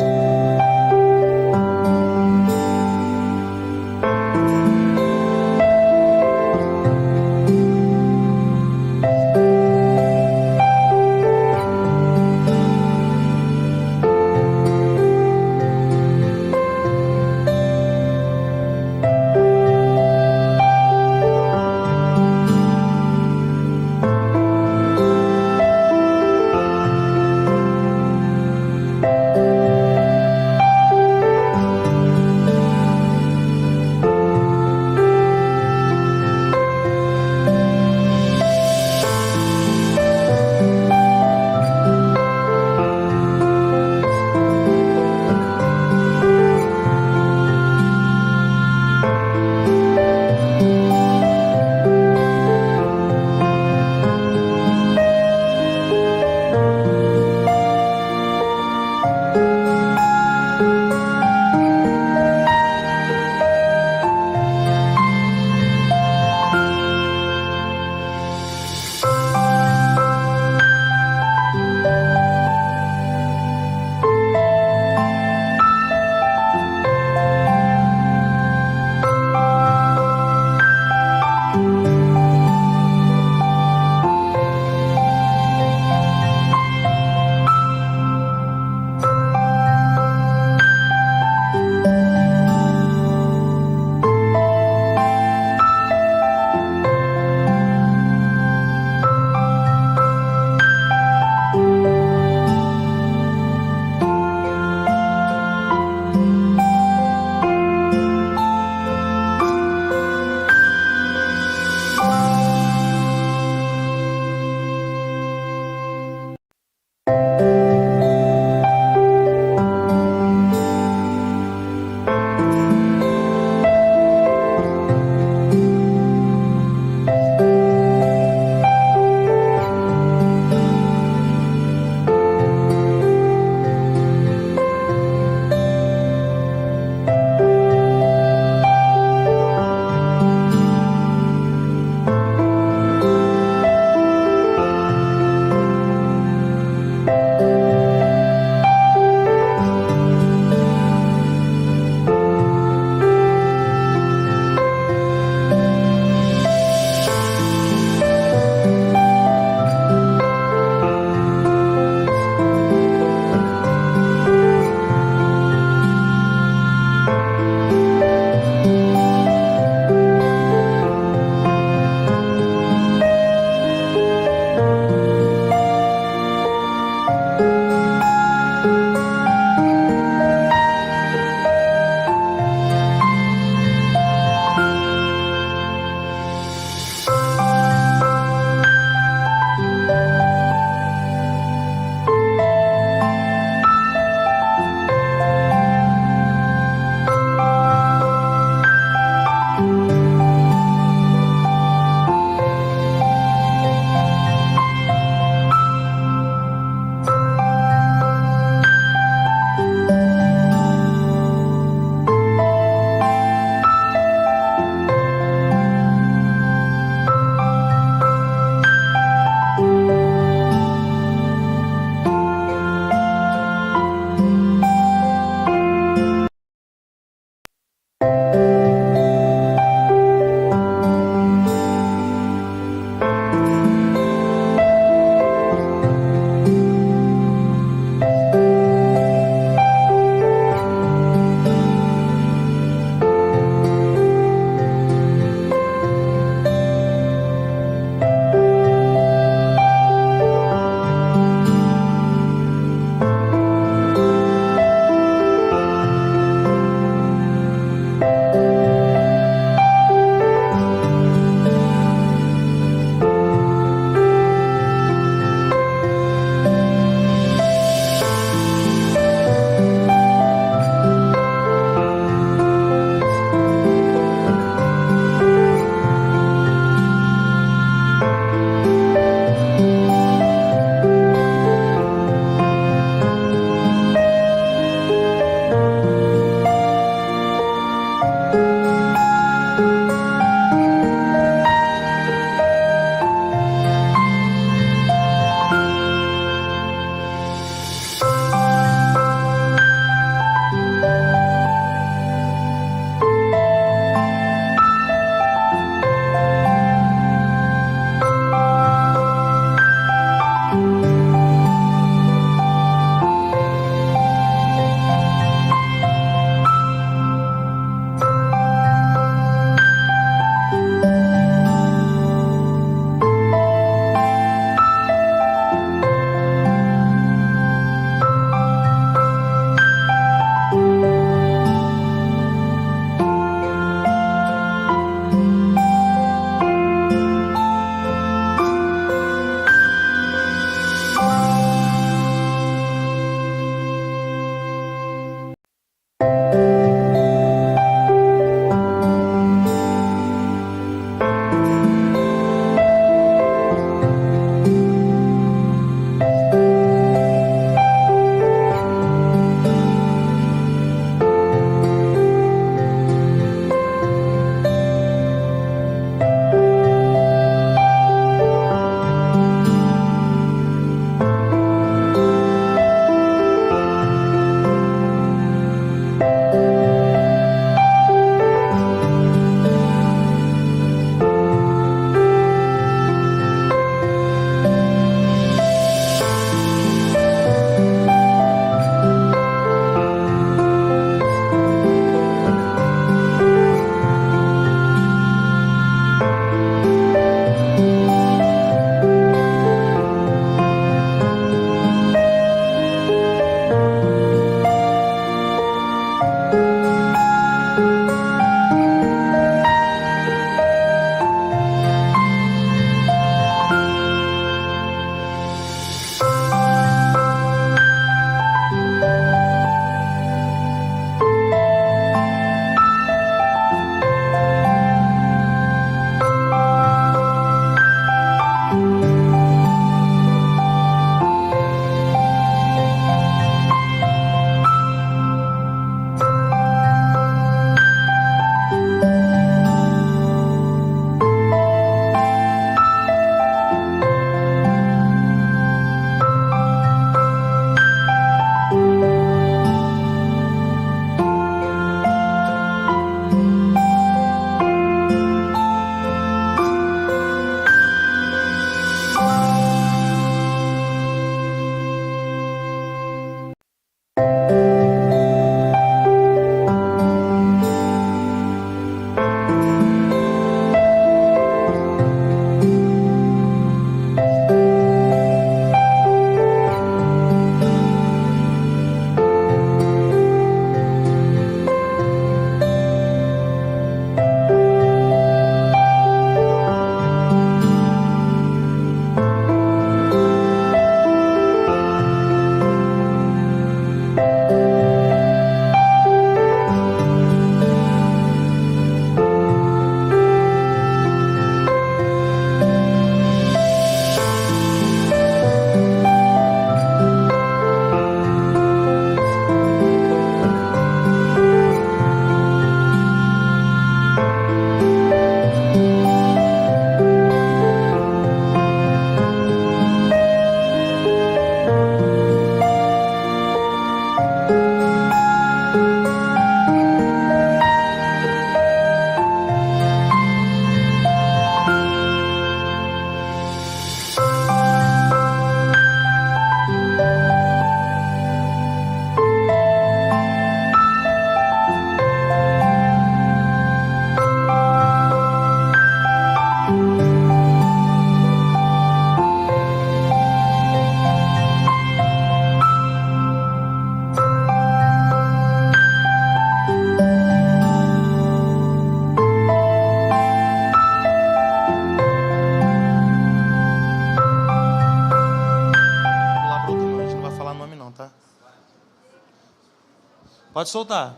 Pode soltar.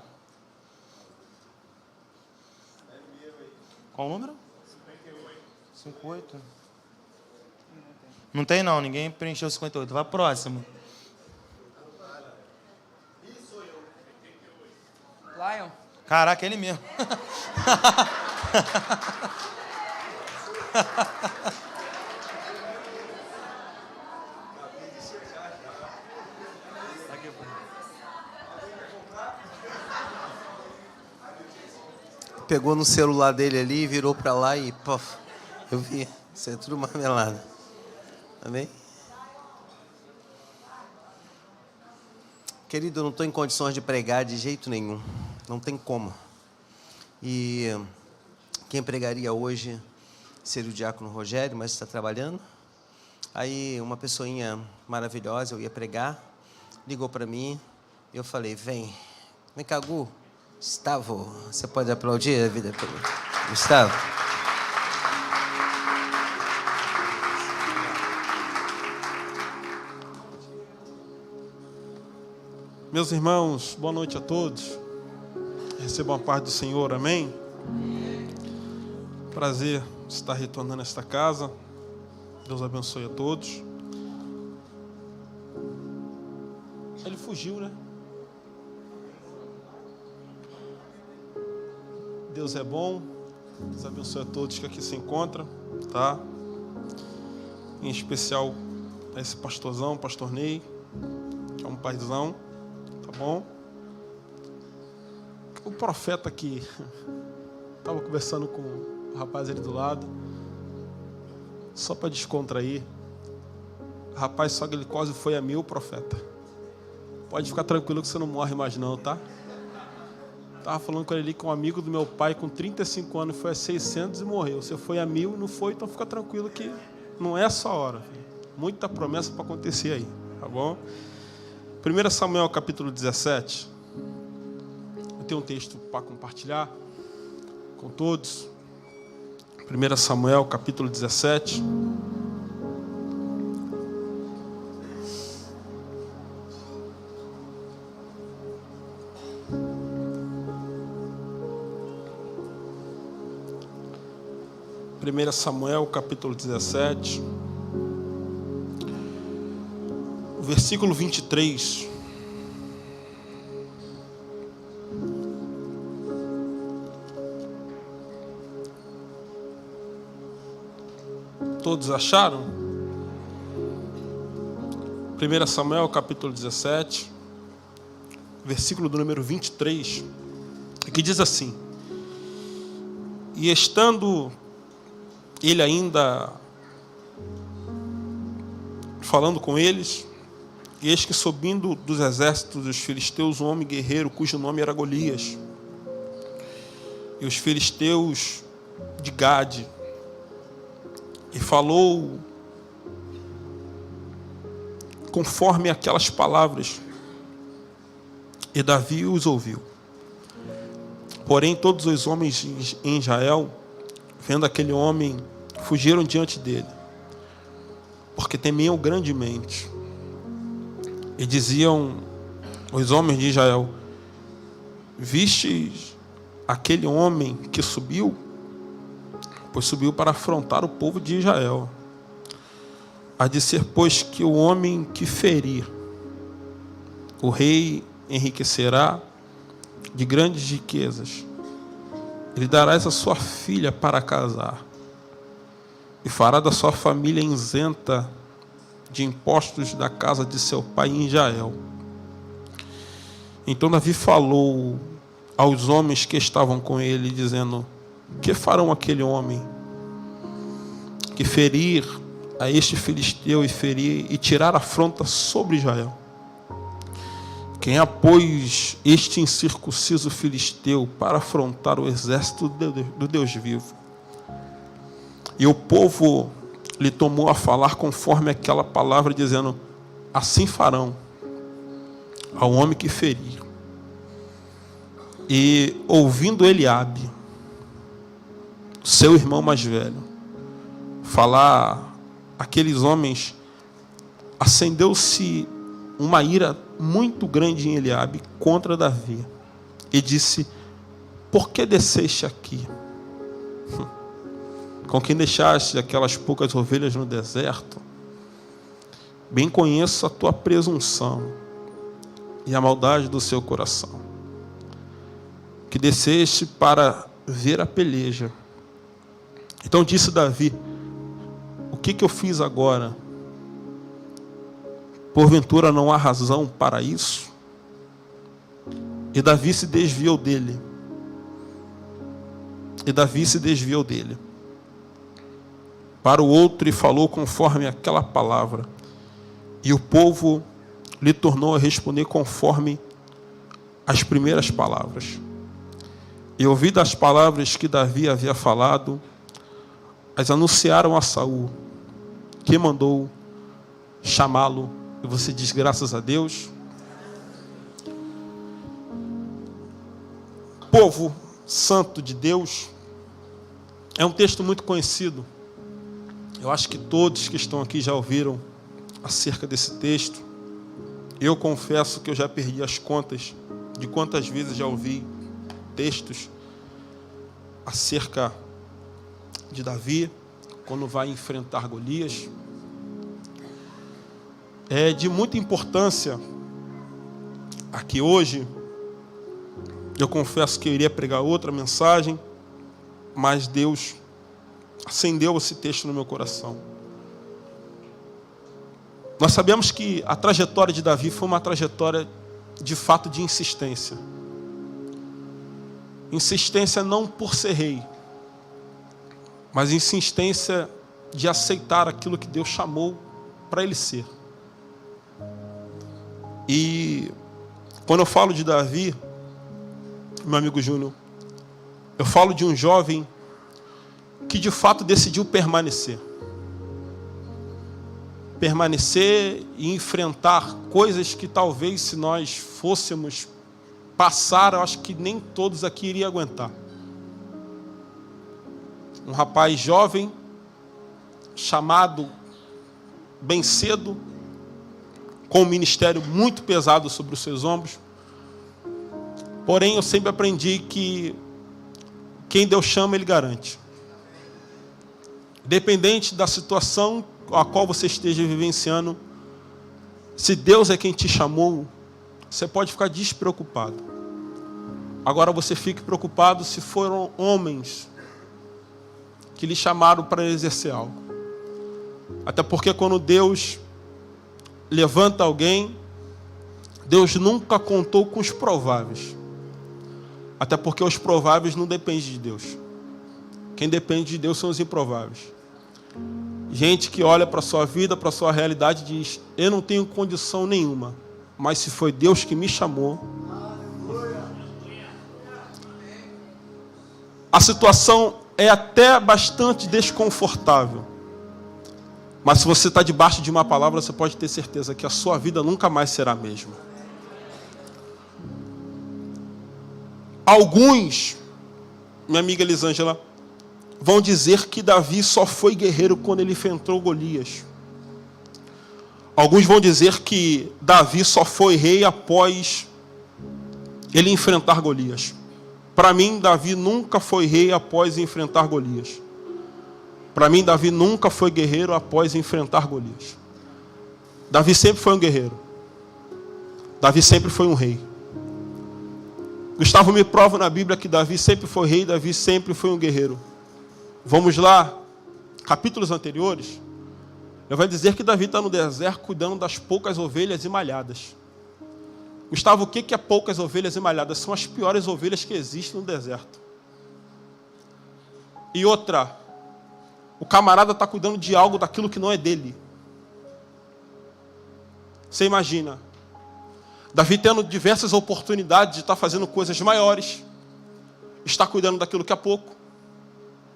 Qual o número? 58. Não tem não, ninguém preencheu 58. Vai próximo. Lion. Caraca, ele mesmo. Pegou no celular dele ali, virou para lá e pof, eu vi. Isso é tudo marmelada. Amém? Querido, eu não estou em condições de pregar de jeito nenhum. Não tem como. E quem pregaria hoje seria o diácono Rogério, mas está trabalhando. Aí uma pessoinha maravilhosa, eu ia pregar, ligou para mim, eu falei, vem cá, Gu. Gustavo, você pode aplaudir a vida pelo Gustavo? Meus irmãos, boa noite a todos. Recebam a paz do Senhor, amém? Prazer estar retornando a esta casa. Deus abençoe a todos. Ele fugiu, né? Deus é bom. Deus abençoe a todos que aqui se encontram, tá? Em especial a esse pastorzão, pastor Ney, que é um paizão, tá bom? O profeta aqui, estava conversando com o rapaz ali do lado, só para descontrair. Rapaz, sua glicose foi a 1000, profeta. Pode ficar tranquilo que você não morre mais não, tá? Estava falando com ele ali que um amigo do meu pai com 35 anos foi a 600 e morreu. Você foi a 1000, não foi, então fica tranquilo que não é essa hora. Muita promessa para acontecer aí, tá bom? 1 Samuel capítulo 17. Eu tenho um texto para compartilhar com todos. 1 Samuel capítulo 17. Primeira Samuel, capítulo 17, versículo 23. Todos acharam? 1 Samuel, capítulo 17, versículo do número 23, que diz assim: E estando ele ainda falando com eles, E eis que subindo dos exércitos dos filisteus um homem guerreiro, cujo nome era Golias. E os filisteus de Gade. E falou conforme aquelas palavras. E Davi os ouviu. Porém, todos os homens em Israel, vendo aquele homem, fugiram diante dele, porque temiam grandemente. E diziam os homens de Israel: vistes aquele homem que subiu? Pois subiu para afrontar o povo de Israel. Há de ser, pois, que o homem que ferir, o rei enriquecerá de grandes riquezas. Ele dará essa sua filha para casar, e fará da sua família isenta de impostos da casa de seu pai em Israel. Então Davi falou aos homens que estavam com ele, dizendo: que farão aquele homem que ferir a este filisteu e tirar a afronta sobre Israel? Quem é, pois, este incircunciso filisteu para afrontar o exército do Deus vivo? E o povo lhe tomou a falar conforme aquela palavra, dizendo: assim farão ao homem que ferir. E ouvindo Eliabe, seu irmão mais velho, falar aqueles homens, acendeu-se uma ira muito grande em Eliabe contra Davi, e disse: por que desceste aqui? Com quem deixaste aquelas poucas ovelhas no deserto? Bem conheço a tua presunção e a maldade do seu coração, que desceste para ver a peleja. Então disse Davi: o que eu fiz agora? Porventura não há razão para isso? E Davi se desviou dele. Para o outro, e falou conforme aquela palavra. E o povo lhe tornou a responder conforme as primeiras palavras. E ouvidas as palavras que Davi havia falado, as anunciaram a Saul, que mandou chamá-lo. E você diz graças a Deus. Povo santo de Deus, é um texto muito conhecido. Eu acho que todos que estão aqui já ouviram acerca desse texto. Eu confesso que eu já perdi as contas de quantas vezes já ouvi textos acerca de Davi, quando vai enfrentar Golias. É de muita importância aqui hoje. Eu confesso que eu iria pregar outra mensagem, mas Deus acendeu esse texto no meu coração. Nós sabemos que a trajetória de Davi foi uma trajetória de fato de insistência. Insistência não por ser rei, mas insistência de aceitar aquilo que Deus chamou para ele ser. E quando eu falo de Davi, meu amigo Júnior, eu falo de um jovem que de fato decidiu permanecer. Permanecer e enfrentar coisas que talvez, se nós fôssemos passar, eu acho que nem todos aqui iriam aguentar. Um rapaz jovem, chamado bem cedo, com um ministério muito pesado sobre os seus ombros. Porém, eu sempre aprendi que quem Deus chama, Ele garante. Independente da situação a qual você esteja vivenciando, se Deus é quem te chamou, você pode ficar despreocupado. Agora você fique preocupado se foram homens que lhe chamaram para exercer algo. Até porque quando Deus levanta alguém, Deus nunca contou com os prováveis. Até porque os prováveis não dependem de Deus. Quem depende de Deus são os improváveis. Gente que olha para a sua vida, para a sua realidade e diz: eu não tenho condição nenhuma, mas se foi Deus que me chamou. A situação é até bastante desconfortável, mas se você está debaixo de uma palavra, você pode ter certeza que a sua vida nunca mais será a mesma. Alguns, minha amiga Elisângela, vão dizer que Davi só foi guerreiro quando ele enfrentou Golias. Alguns vão dizer que Davi só foi rei após ele enfrentar Golias. Para mim, Davi nunca foi rei após enfrentar Golias. Para mim, Davi nunca foi guerreiro após enfrentar Golias. Davi sempre foi um guerreiro. Davi sempre foi um rei. Gustavo me prova na Bíblia que Davi sempre foi rei, Davi sempre foi um guerreiro. Vamos lá, capítulos anteriores, ele vai dizer que Davi está no deserto cuidando das poucas ovelhas e malhadas. Gustavo, o que é poucas ovelhas e malhadas? São as piores ovelhas que existem no deserto. E outra, o camarada está cuidando de algo daquilo que não é dele. Você imagina, Davi tendo diversas oportunidades de estar fazendo coisas maiores, está cuidando daquilo que é pouco,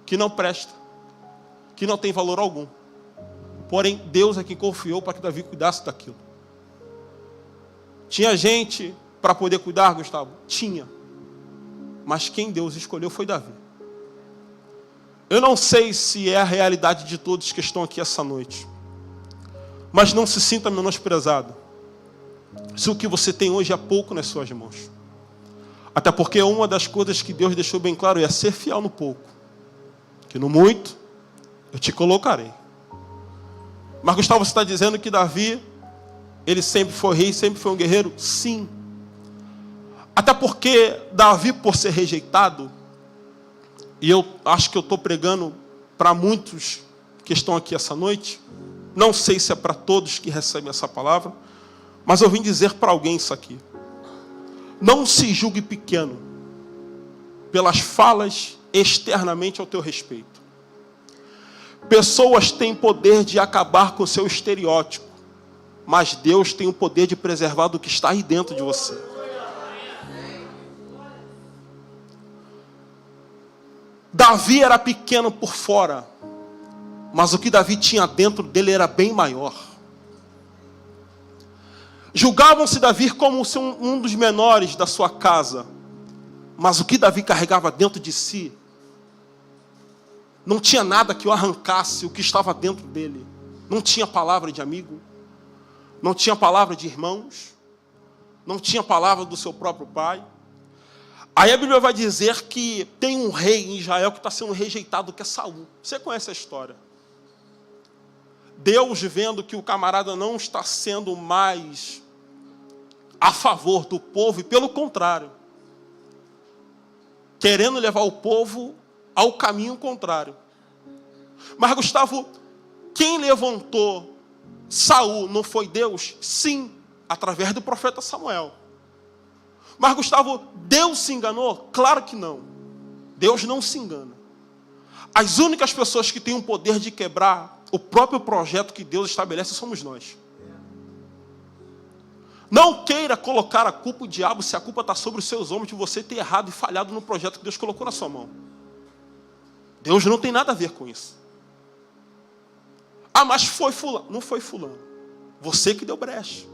que não presta, que não tem valor algum. Porém, Deus é quem confiou para que Davi cuidasse daquilo. Tinha gente para poder cuidar, Gustavo? Tinha. Mas quem Deus escolheu foi Davi. Eu não sei se é a realidade de todos que estão aqui essa noite, mas não se sinta menosprezado se o que você tem hoje é pouco nas suas mãos. Até porque uma das coisas que Deus deixou bem claro é ser fiel no pouco, que no muito eu te colocarei. Mas Gustavo, você está dizendo que Davi, ele sempre foi rei, sempre foi um guerreiro? Sim. Até porque Davi, por ser rejeitado, e eu acho que eu estou pregando para muitos que estão aqui essa noite, não sei se é para todos que recebem essa palavra, mas eu vim dizer para alguém isso aqui. Não se julgue pequeno pelas falas externamente ao teu respeito. Pessoas têm poder de acabar com o seu estereótipo, mas Deus tem o poder de preservar do que está aí dentro de você. Davi era pequeno por fora, mas o que Davi tinha dentro dele era bem maior. Julgavam-se Davi como um dos menores da sua casa, mas o que Davi carregava dentro de si, não tinha nada que o arrancasse o que estava dentro dele. Não tinha palavra de amigo, não tinha palavra de irmãos, não tinha palavra do seu próprio pai. Aí a Bíblia vai dizer que tem um rei em Israel que está sendo rejeitado, que é Saul. Você conhece a história? Deus, vendo que o camarada não está sendo mais a favor do povo, e pelo contrário, querendo levar o povo ao caminho contrário. Mas Gustavo, quem levantou Saul não foi Deus? Sim, através do profeta Samuel. Mas Gustavo, Deus se enganou? Claro que não. Deus não se engana. As únicas pessoas que têm o poder de quebrar o próprio projeto que Deus estabelece somos nós. Não queira colocar a culpa do diabo se a culpa está sobre os seus ombros de você ter errado e falhado no projeto que Deus colocou na sua mão. Deus não tem nada a ver com isso. Ah, mas foi fulano. Não foi fulano. Você que deu brecha.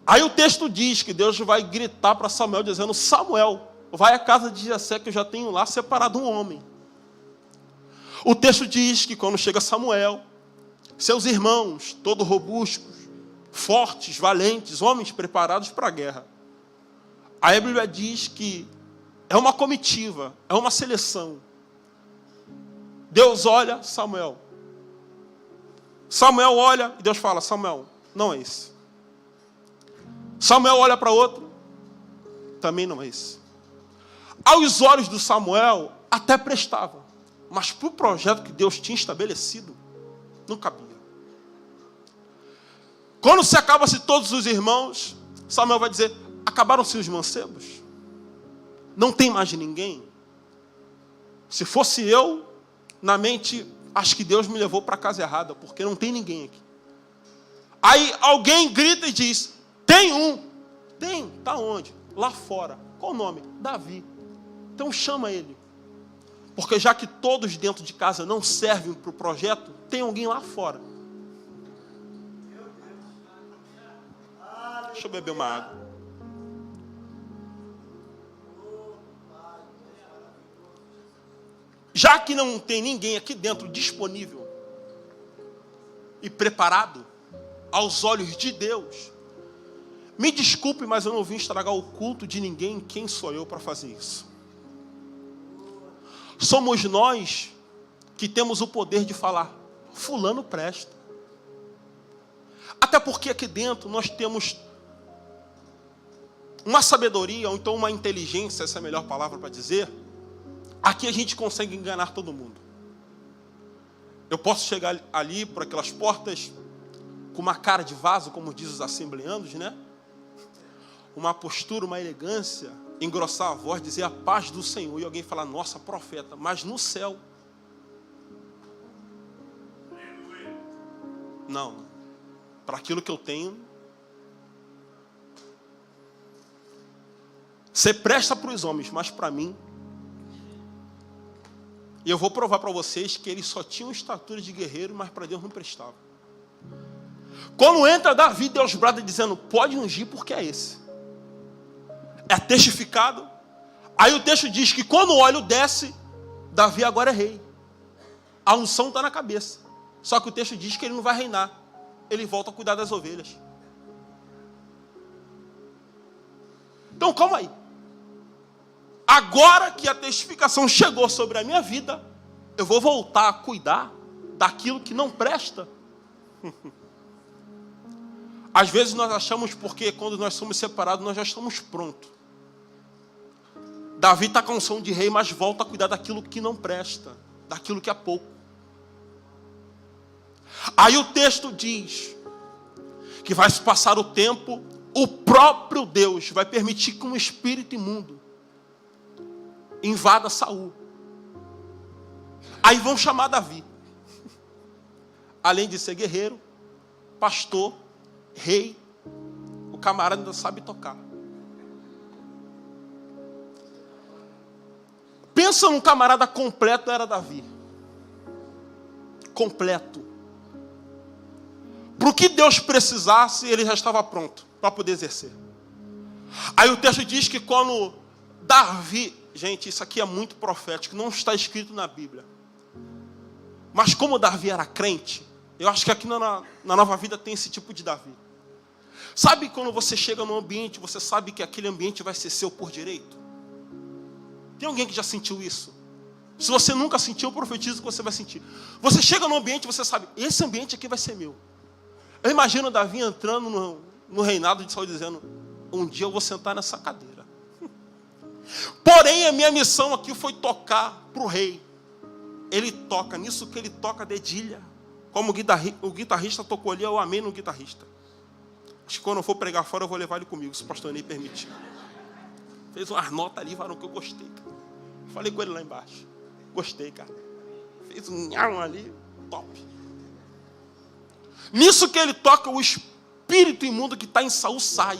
Aí o texto diz que Deus vai gritar para Samuel dizendo: Samuel, vai à casa de Jessé que eu já tenho lá separado um homem. O texto diz que quando chega Samuel, seus irmãos, todos robustos, fortes, valentes, homens preparados para a guerra. Aí a Bíblia diz que é uma comitiva, é uma seleção. Deus olha, Samuel. Samuel olha e Deus fala: Samuel, não é esse. Samuel olha para outro, também não é esse. Aos olhos do Samuel, até prestava, mas para o projeto que Deus tinha estabelecido, não cabia. Quando se acaba-se todos os irmãos, Samuel vai dizer: acabaram-se os mancebos? Não tem mais ninguém? Se fosse eu, na mente acho que Deus me levou para a casa errada, porque não tem ninguém aqui. Aí alguém grita e diz, tem um. Tem, tá onde? Lá fora. Qual o nome? Davi. Então chama ele. Porque já que todos dentro de casa não servem para o projeto, tem alguém lá fora. Deixa eu beber uma água. Já que não tem ninguém aqui dentro disponível e preparado aos olhos de Deus, me desculpe, mas eu não vim estragar o culto de ninguém. Quem sou eu para fazer isso? Somos nós que temos o poder de falar, fulano presta. Até porque aqui dentro nós temos uma sabedoria, ou então uma inteligência, essa é a melhor palavra para dizer. Aqui a gente consegue enganar todo mundo. Eu posso chegar ali por aquelas portas com uma cara de vaso, como diz os assembleanos, né? Uma postura, uma elegância, engrossar a voz, dizer a paz do Senhor, e alguém falar, nossa, profeta, mas no céu. Não, para aquilo que eu tenho, você presta para os homens, mas para mim, e eu vou provar para vocês que eles só tinham estatura de guerreiro, mas para Deus não prestava. Quando entra Davi, Deus brada dizendo, pode ungir porque é esse. É testificado. Aí o texto diz que quando o óleo desce, Davi agora é rei. A unção está na cabeça. Só que o texto diz que ele não vai reinar. Ele volta a cuidar das ovelhas. Então calma aí. Agora que a testificação chegou sobre a minha vida, eu vou voltar a cuidar daquilo que não presta. Às vezes nós achamos porque quando nós somos separados nós já estamos prontos. Davi está com unção de rei, mas volta a cuidar daquilo que não presta, daquilo que é pouco. Aí o texto diz que vai se passar o tempo, o próprio Deus vai permitir que um espírito imundo invada Saul. Aí vão chamar Davi. Além de ser guerreiro, pastor, rei, o camarada ainda sabe tocar. Pensa num camarada completo, era Davi. Completo. Para o que Deus precisasse, ele já estava pronto para poder exercer. Aí o texto diz que quando Davi... Gente, isso aqui é muito profético, não está escrito na Bíblia. Mas como Davi era crente, eu acho que aqui na Nova Vida tem esse tipo de Davi. Sabe quando você chega num ambiente, você sabe que aquele ambiente vai ser seu por direito? Tem alguém que já sentiu isso? Se você nunca sentiu, eu profetizo que você vai sentir. Você chega num ambiente, você sabe, esse ambiente aqui vai ser meu. Eu imagino Davi entrando no reinado de Saul dizendo, um dia eu vou sentar nessa cadeira. Porém, a minha missão aqui foi tocar para o rei. Ele toca, nisso que ele toca dedilha. Como o guitarrista tocou ali, eu amei no guitarrista. Acho que quando eu for pregar fora, eu vou levar ele comigo, se o pastor Ney permitir. Fez umas notas ali, varão, que eu gostei, cara. Falei com ele lá embaixo. Gostei, cara. Fez um nhão ali, top. Nisso que ele toca, o espírito imundo que está em Saul sai.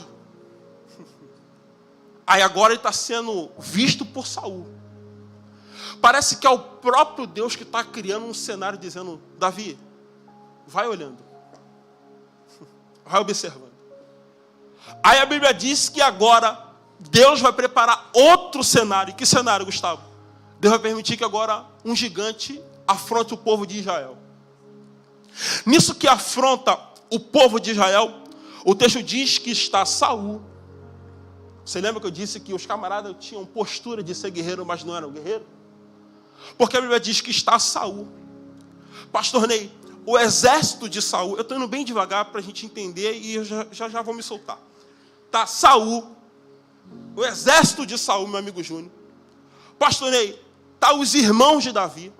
Aí agora ele está sendo visto por Saul. Parece que é o próprio Deus que está criando um cenário dizendo, Davi, vai olhando. Vai observando. Aí a Bíblia diz que agora Deus vai preparar outro cenário. Que cenário, Gustavo? Deus vai permitir que agora um gigante afronte o povo de Israel. Nisso que afronta o povo de Israel, o texto diz que está Saul. Você lembra que eu disse que os camaradas tinham postura de ser guerreiro, mas não eram guerreiros? Porque a Bíblia diz que está Saul. Pastor Ney, o exército de Saul, eu estou indo bem devagar para a gente entender e eu já vou me soltar. Está Saul, o exército de Saul, meu amigo Júnior. Pastor Ney, está os irmãos de Davi.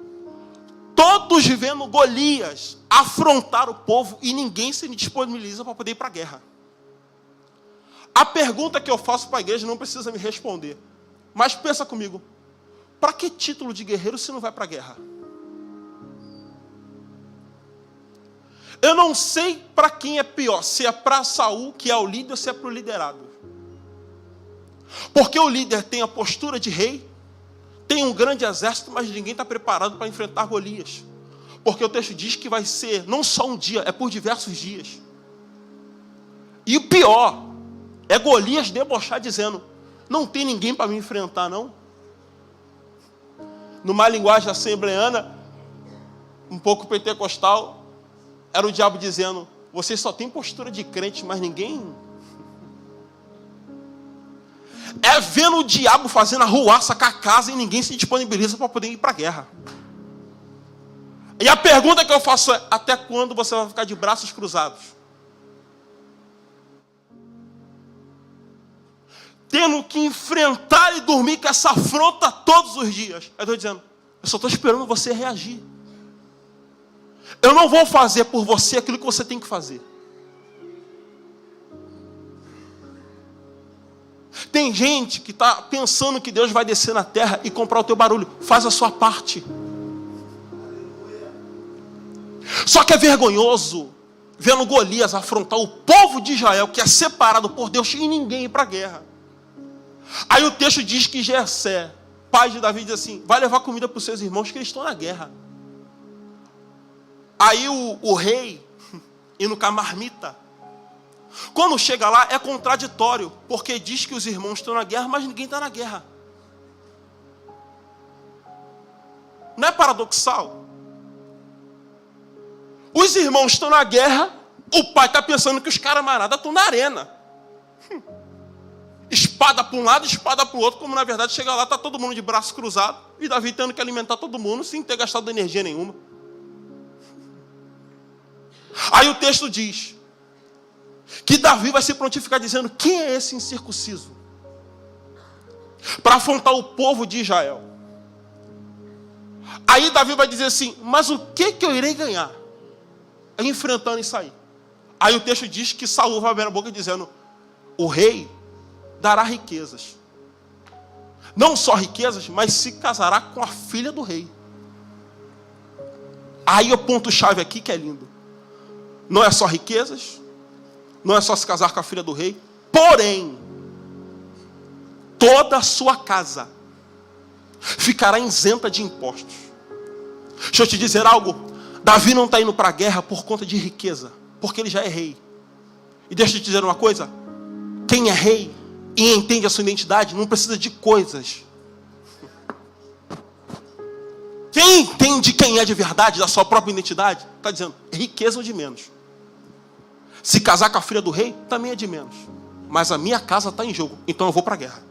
Todos vendo Golias afrontar o povo e ninguém se disponibiliza para poder ir para a guerra. A pergunta que eu faço para a igreja não precisa me responder. Mas pensa comigo. Para que título de guerreiro se não vai para a guerra? Eu não sei para quem é pior, se é para Saul, que é o líder, ou se é para o liderado. Porque o líder tem a postura de rei, tem um grande exército, mas ninguém está preparado para enfrentar Golias. Porque o texto diz que vai ser não só um dia, é por diversos dias. E o pior é Golias debochar dizendo: não tem ninguém para me enfrentar, não. Numa linguagem assembleana, um pouco pentecostal, era o diabo dizendo: vocês só têm postura de crente, mas ninguém... É vendo o diabo fazendo arruaça com a casa e ninguém se disponibiliza para poder ir para a guerra. E a pergunta que eu faço é: até quando você vai ficar de braços cruzados? Tendo que enfrentar e dormir com essa afronta todos os dias. Eu estou dizendo: eu só estou esperando você reagir. Eu não vou fazer por você aquilo que você tem que fazer. Tem gente que está pensando que Deus vai descer na terra e comprar o teu barulho. Faz a sua parte. Só que é vergonhoso vendo Golias afrontar o povo de Israel, que é separado por Deus, e ninguém ir para a guerra. Aí o texto diz que Jessé, pai de Davi, diz assim: vai levar comida para os seus irmãos que eles estão na guerra. Aí o rei, indo com a marmita, quando chega lá é contraditório, porque diz que os irmãos estão na guerra, mas ninguém está na guerra. Não é paradoxal? Os irmãos estão na guerra, o pai está pensando que os camaradas estão na arena. Espada para um lado, espada para o outro, como na verdade chega lá, está todo mundo de braço cruzado, e Davi tendo que alimentar todo mundo sem ter gastado energia nenhuma. Aí o texto diz que Davi vai se prontificar dizendo: quem é esse incircunciso? Para afrontar o povo de Israel. Aí Davi vai dizer assim: mas o que eu irei ganhar enfrentando isso aí? Aí o texto diz que Saul vai abrir a boca dizendo: o rei dará riquezas. Não só riquezas, mas se casará com a filha do rei. Aí o ponto-chave aqui que é lindo. Não é só riquezas, não é só se casar com a filha do rei, porém, toda a sua casa ficará isenta de impostos. Deixa eu te dizer algo: Davi não está indo para a guerra por conta de riqueza, porque ele já é rei. E deixa eu te dizer uma coisa: quem é rei e entende a sua identidade não precisa de coisas. Quem entende quem é de verdade, da sua própria identidade, está dizendo: riqueza ou de menos. Se casar com a filha do rei, também é de menos. Mas a minha casa está em jogo, então eu vou para a guerra.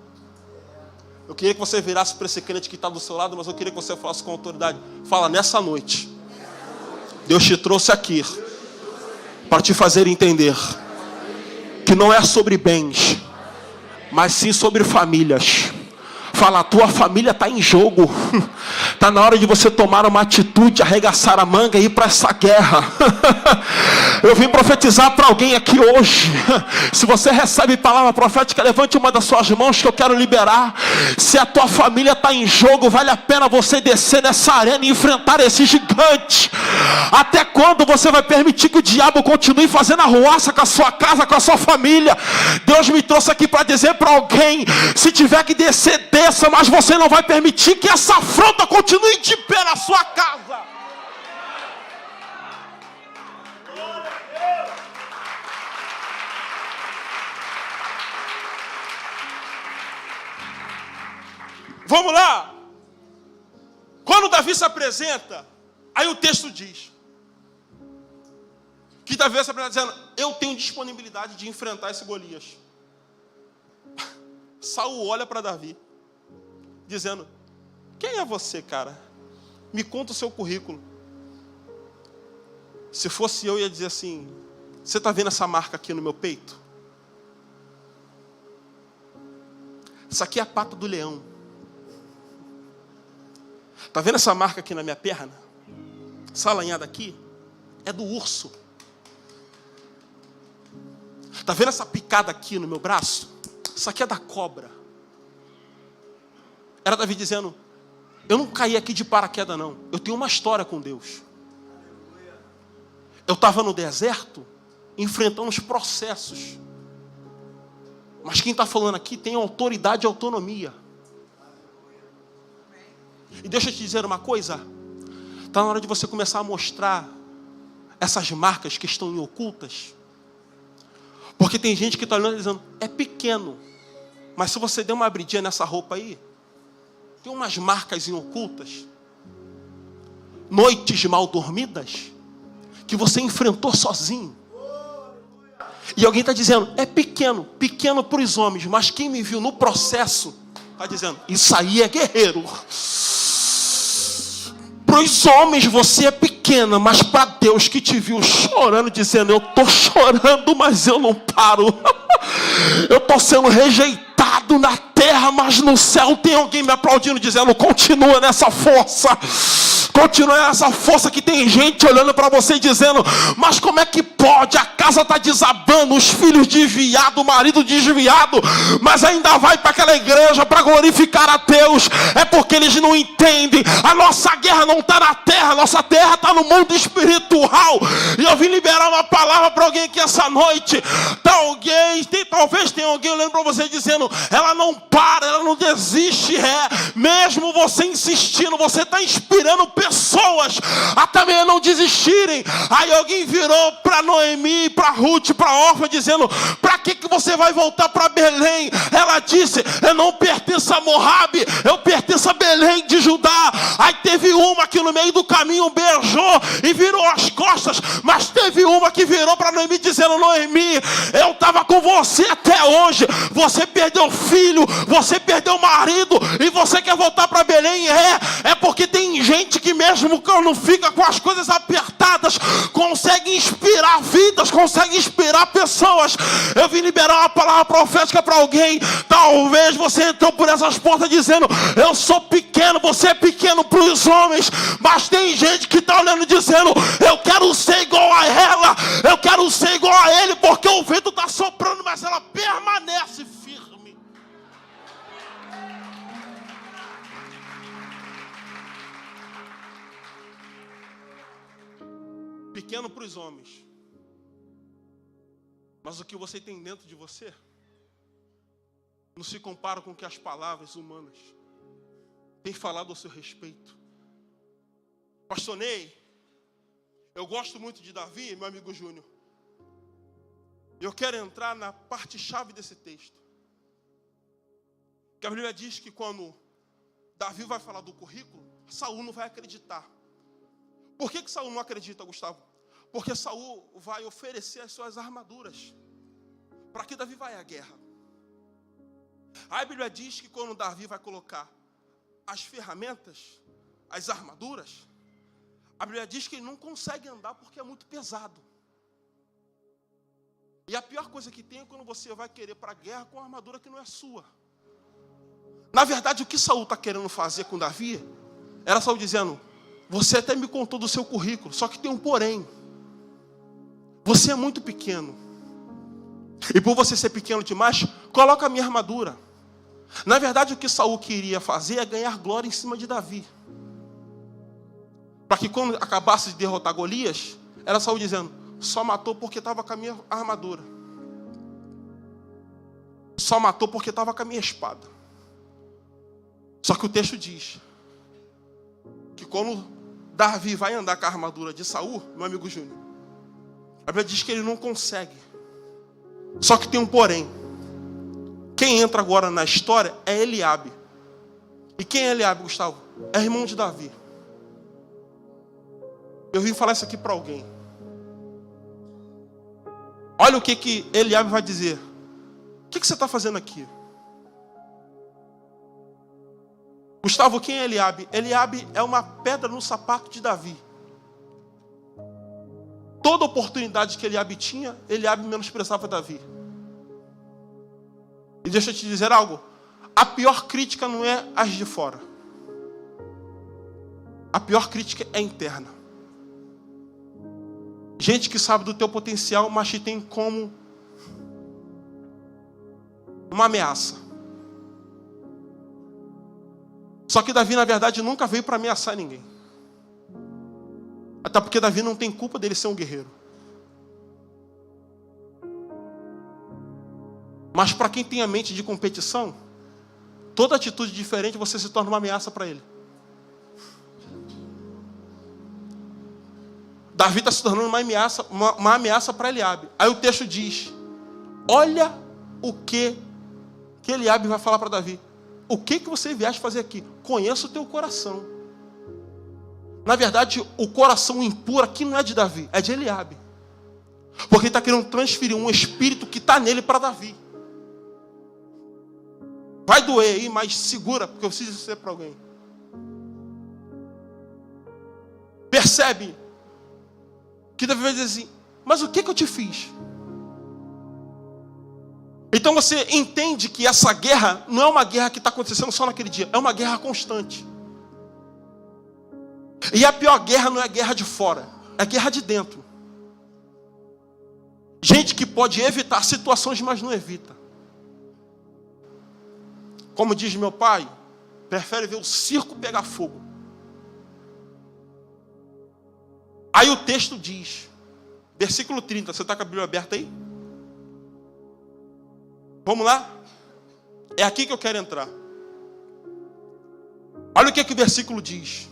Eu queria que você virasse para esse crente que está do seu lado, mas eu queria que você falasse com autoridade. Fala: nessa noite, Deus te trouxe aqui para te fazer entender que não é sobre bens, mas sim sobre famílias. Fala: a tua família está em jogo. Está na hora de você tomar uma atitude, arregaçar a manga e ir para essa guerra. Eu vim profetizar para alguém aqui hoje. Se você recebe palavra profética, levante uma das suas mãos que eu quero liberar. Se a tua família está em jogo, vale a pena você descer nessa arena e enfrentar esse gigante. Até quando você vai permitir que o diabo continue fazendo arruaça com a sua casa, com a sua família? Deus me trouxe aqui para dizer para alguém: se tiver que descer, desça, mas você não vai permitir que essa afronta continue de pé na sua casa. Vamos lá. Quando Davi se apresenta, aí o texto diz que Davi se apresenta dizendo: eu tenho disponibilidade de enfrentar esse Golias. Saul olha para Davi dizendo: quem é você, cara? Me conta o seu currículo. Se fosse eu ia dizer assim: você está vendo essa marca aqui no meu peito? Isso aqui é a pata do leão. Está vendo essa marca aqui na minha perna? Essa alanhada aqui é do urso. Está vendo essa picada aqui no meu braço? Isso aqui é da cobra. Era Davi dizendo: eu não caí aqui de paraquedas não. Eu tenho uma história com Deus. Eu estava no deserto, enfrentando os processos. Mas quem está falando aqui tem autoridade e autonomia. E deixa eu te dizer uma coisa. Está na hora de você começar a mostrar essas marcas que estão em ocultas. Porque tem gente que está olhando e dizendo, é pequeno. Mas se você der uma abridinha nessa roupa aí, tem umas marcas em ocultas. Noites mal dormidas, que você enfrentou sozinho. E alguém está dizendo, é pequeno, pequeno para os homens. Mas quem me viu no processo, está dizendo, isso aí é guerreiro. Para os homens você é pequena, mas para Deus que te viu chorando, dizendo, eu estou chorando, mas eu não paro. Eu estou sendo rejeitado na terra, mas no céu tem alguém me aplaudindo, dizendo, continua nessa força. Continua essa força, que tem gente olhando para você dizendo, mas como é que pode? A casa está desabando, os filhos desviados, o marido desviado, mas ainda vai para aquela igreja para glorificar a Deus. É porque eles não entendem. A nossa guerra não está na terra, a nossa terra está no mundo espiritual. E eu vim liberar uma palavra para alguém aqui essa noite. Talvez tenha alguém olhando para você dizendo, ela não para, ela não desiste. Mesmo você insistindo, você está inspirando pessoas a também não desistirem. Aí alguém virou para Noemi, para Ruth, para Orfa, dizendo, para que você vai voltar para Belém? Ela disse, eu não pertenço a Moabe, eu pertenço a Belém de Judá. Aí teve uma que no meio do caminho beijou e virou as costas, mas teve uma que virou para Noemi dizendo, Noemi, eu estava com você até hoje. Você perdeu filho, você perdeu marido e você quer voltar para Belém? É porque tem gente que mesmo quando fica com as coisas apertadas, consegue inspirar vidas, consegue inspirar pessoas. Eu vim liberar uma palavra profética para alguém. Talvez você entrou por essas portas dizendo, eu sou pequeno, você é pequeno para os homens, mas tem gente que está olhando dizendo, eu quero ser igual a ela, eu quero ser igual a ele, porque o vento está soprando, mas ela permanece firme. Pequeno para os homens, mas o que você tem dentro de você não se compara com o que as palavras humanas têm falado ao seu respeito. Pastor Ney, eu gosto muito de Davi, meu amigo Júnior. Eu quero entrar na parte-chave desse texto. Que a Bíblia diz que quando Davi vai falar do currículo, Saul não vai acreditar. Por que Saul não acredita, Gustavo? Porque Saul vai oferecer as suas armaduras. Para que Davi vai à guerra? A Bíblia diz que quando Davi vai colocar as ferramentas, as armaduras, a Bíblia diz que ele não consegue andar porque é muito pesado. E a pior coisa que tem é quando você vai querer para a guerra com uma armadura que não é sua. Na verdade, o que Saul está querendo fazer com Davi, era Saul dizendo, você até me contou do seu currículo, só que tem um porém. Você é muito pequeno. E por você ser pequeno demais, coloca a minha armadura. Na verdade, o que Saul queria fazer é ganhar glória em cima de Davi. Para que quando acabasse de derrotar Golias, era Saul dizendo, só matou porque estava com a minha armadura. Só matou porque estava com a minha espada. Só que o texto diz que quando Davi vai andar com a armadura de Saul, meu amigo Júnior, a Bíblia diz que ele não consegue. Só que tem um porém. Quem entra agora na história é Eliabe. E quem é Eliabe, Gustavo? É irmão de Davi. Eu vim falar isso aqui para alguém. Olha o que Eliabe vai dizer. O que você está fazendo aqui? Gustavo, quem é Eliabe? Eliabe é uma pedra no sapato de Davi. Toda oportunidade que Eliabe tinha, Eliabe menosprezava Davi. E deixa eu te dizer algo. A pior crítica não é as de fora. A pior crítica é interna. Gente que sabe do teu potencial, mas te tem como uma ameaça. Só que Davi, na verdade, nunca veio para ameaçar ninguém. Até porque Davi não tem culpa dele ser um guerreiro. Mas para quem tem a mente de competição, toda atitude diferente você se torna uma ameaça para ele. Davi está se tornando uma ameaça para Eliabe. Aí o texto diz: olha o que Eliabe vai falar para Davi. O que você vieste fazer aqui? Conheço o teu coração. Na verdade, o coração impuro aqui não é de Davi, é de Eliabe. Porque ele está querendo transferir um espírito que está nele para Davi. Vai doer aí, mas segura, porque eu preciso dizer para alguém. Percebe que Davi vai dizer assim: mas o que eu te fiz? Então você entende que essa guerra não é uma guerra que está acontecendo só naquele dia, é uma guerra constante. E a pior guerra não é a guerra de fora, é a guerra de dentro. Gente que pode evitar situações, mas não evita. Como diz meu pai, prefere ver o circo pegar fogo. Aí o texto diz, versículo 30, você está com a Bíblia aberta aí? Vamos lá? É aqui que eu quero entrar. Olha o que o versículo diz.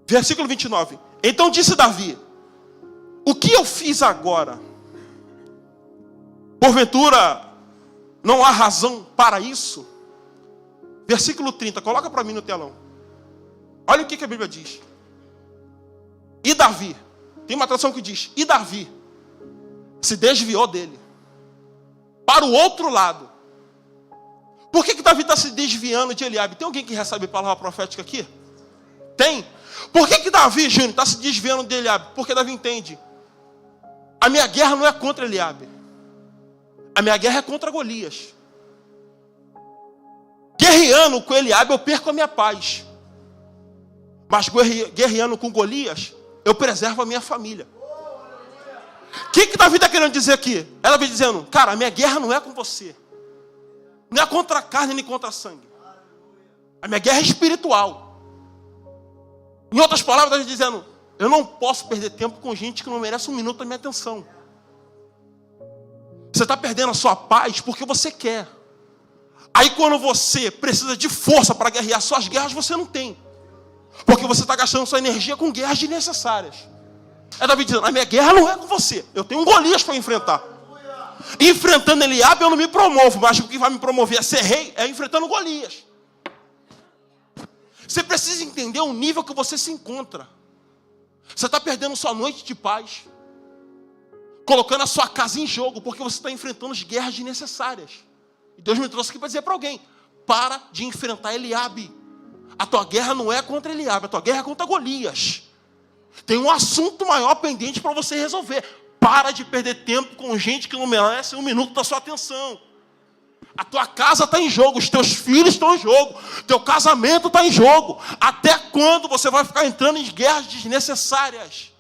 Versículo 29. Então disse Davi: o que eu fiz agora? Porventura não há razão para isso? Versículo 30, coloca para mim no telão. Olha o que a Bíblia diz. E Davi, tem uma tradução que diz: e Davi se desviou dele para o outro lado. Por que Davi está se desviando de Eliabe? Tem alguém que recebe palavra profética aqui? Tem? Por que Davi, Júnior, está se desviando de Eliabe? Porque Davi entende: a minha guerra não é contra Eliabe, a minha guerra é contra Golias. Guerreando com Eliabe eu perco a minha paz, mas guerreando com Golias eu preservo a minha família. O que Davi está querendo dizer aqui? Ela vem dizendo: cara, a minha guerra não é com você, não é contra a carne nem contra a sangue, a minha guerra é espiritual. Em outras palavras, Davi dizendo: eu não posso perder tempo com gente que não merece um minuto da minha atenção. Você está perdendo a sua paz porque você quer. Aí quando você precisa de força para guerrear suas guerras, você não tem, porque você está gastando sua energia com guerras desnecessárias. É Davi dizendo: a minha guerra não é com você, eu tenho um Golias para enfrentar. Enfrentando Eliabe eu não me promovo, mas o que vai me promover a ser rei é enfrentando Golias. Você precisa entender o nível que você se encontra. Você está perdendo sua noite de paz, colocando a sua casa em jogo, porque você está enfrentando as guerras desnecessárias. E Deus me trouxe aqui para dizer para alguém: para de enfrentar Eliabe. A tua guerra não é contra Eliabe, a tua guerra é contra Golias. Tem um assunto maior pendente para você resolver. Para de perder tempo com gente que não merece um minuto da sua atenção. A tua casa está em jogo, os teus filhos estão em jogo, teu casamento está em jogo. Até quando você vai ficar entrando em guerras desnecessárias?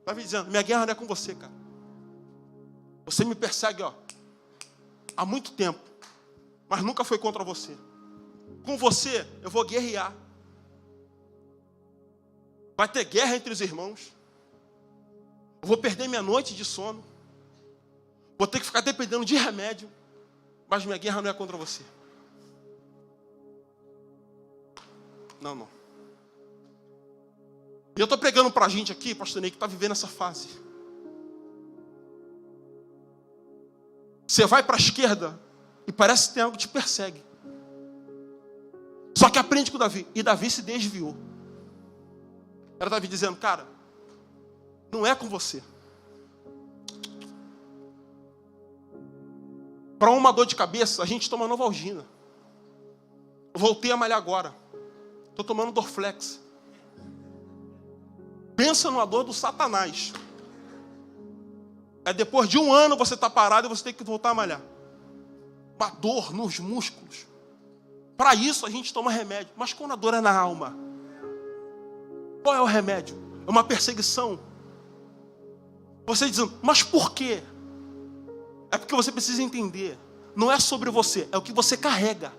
Vai me dizendo: minha guerra não é com você, cara. Você me persegue, há muito tempo, mas nunca foi contra você. Com você eu vou guerrear. Vai ter guerra entre os irmãos. Eu vou perder minha noite de sono. Vou ter que ficar dependendo de remédio. Mas minha guerra não é contra você. Não. E eu estou pregando para a gente aqui, pastor Ney, que está vivendo essa fase. Você vai para a esquerda e parece que tem algo que te persegue. Só que aprende com Davi. E Davi se desviou. Era Davi dizendo: cara, não é com você. Para uma dor de cabeça, a gente toma Novalgina. Eu voltei a malhar agora. Estou tomando Dorflex. Pensa numa dor do Satanás. É depois de um ano você está parado e você tem que voltar a malhar. Uma dor nos músculos. Para isso a gente toma remédio. Mas quando a dor é na alma, qual é o remédio? É uma perseguição. Você dizendo: mas por quê? É porque você precisa entender. Não é sobre você, é o que você carrega.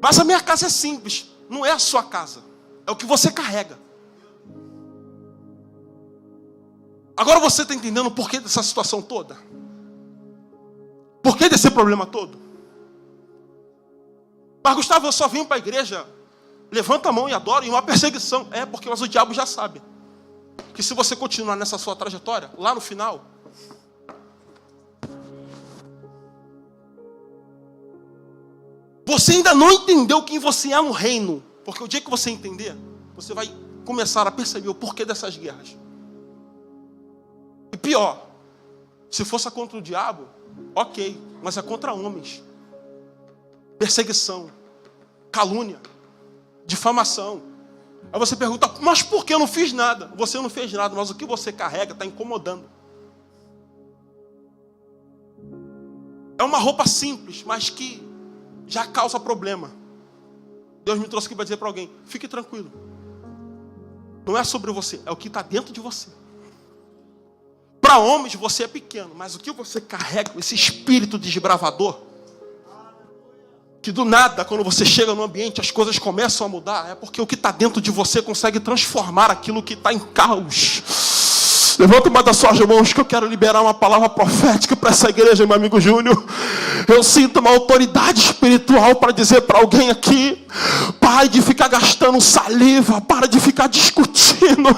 Mas a minha casa é simples. Não é a sua casa. É o que você carrega. Agora você está entendendo o porquê dessa situação toda? Por que desse problema todo? Mas Gustavo, eu só vim para a igreja, levanta a mão e adoro, e uma perseguição. É, porque mas o diabo já sabe que se você continuar nessa sua trajetória, lá no final, você ainda não entendeu quem você é no reino. Porque o dia que você entender, você vai começar a perceber o porquê dessas guerras. E pior, se fosse contra o diabo, ok, mas é contra homens. Perseguição, calúnia, difamação. Aí você pergunta, mas por que eu não fiz nada? Você não fez nada, mas o que você carrega está incomodando. É uma roupa simples, mas que já causa problema. Deus me trouxe aqui para dizer para alguém, fique tranquilo. Não é sobre você, é o que está dentro de você. Para homens você é pequeno, mas o que você carrega, esse espírito desbravador, que do nada, quando você chega no ambiente, as coisas começam a mudar, é porque o que está dentro de você consegue transformar aquilo que está em caos. Levanta uma das suas mãos que eu quero liberar uma palavra profética para essa igreja, meu amigo Júnior. Eu sinto uma autoridade espiritual para dizer para alguém aqui, pare de ficar gastando saliva, para de ficar discutindo.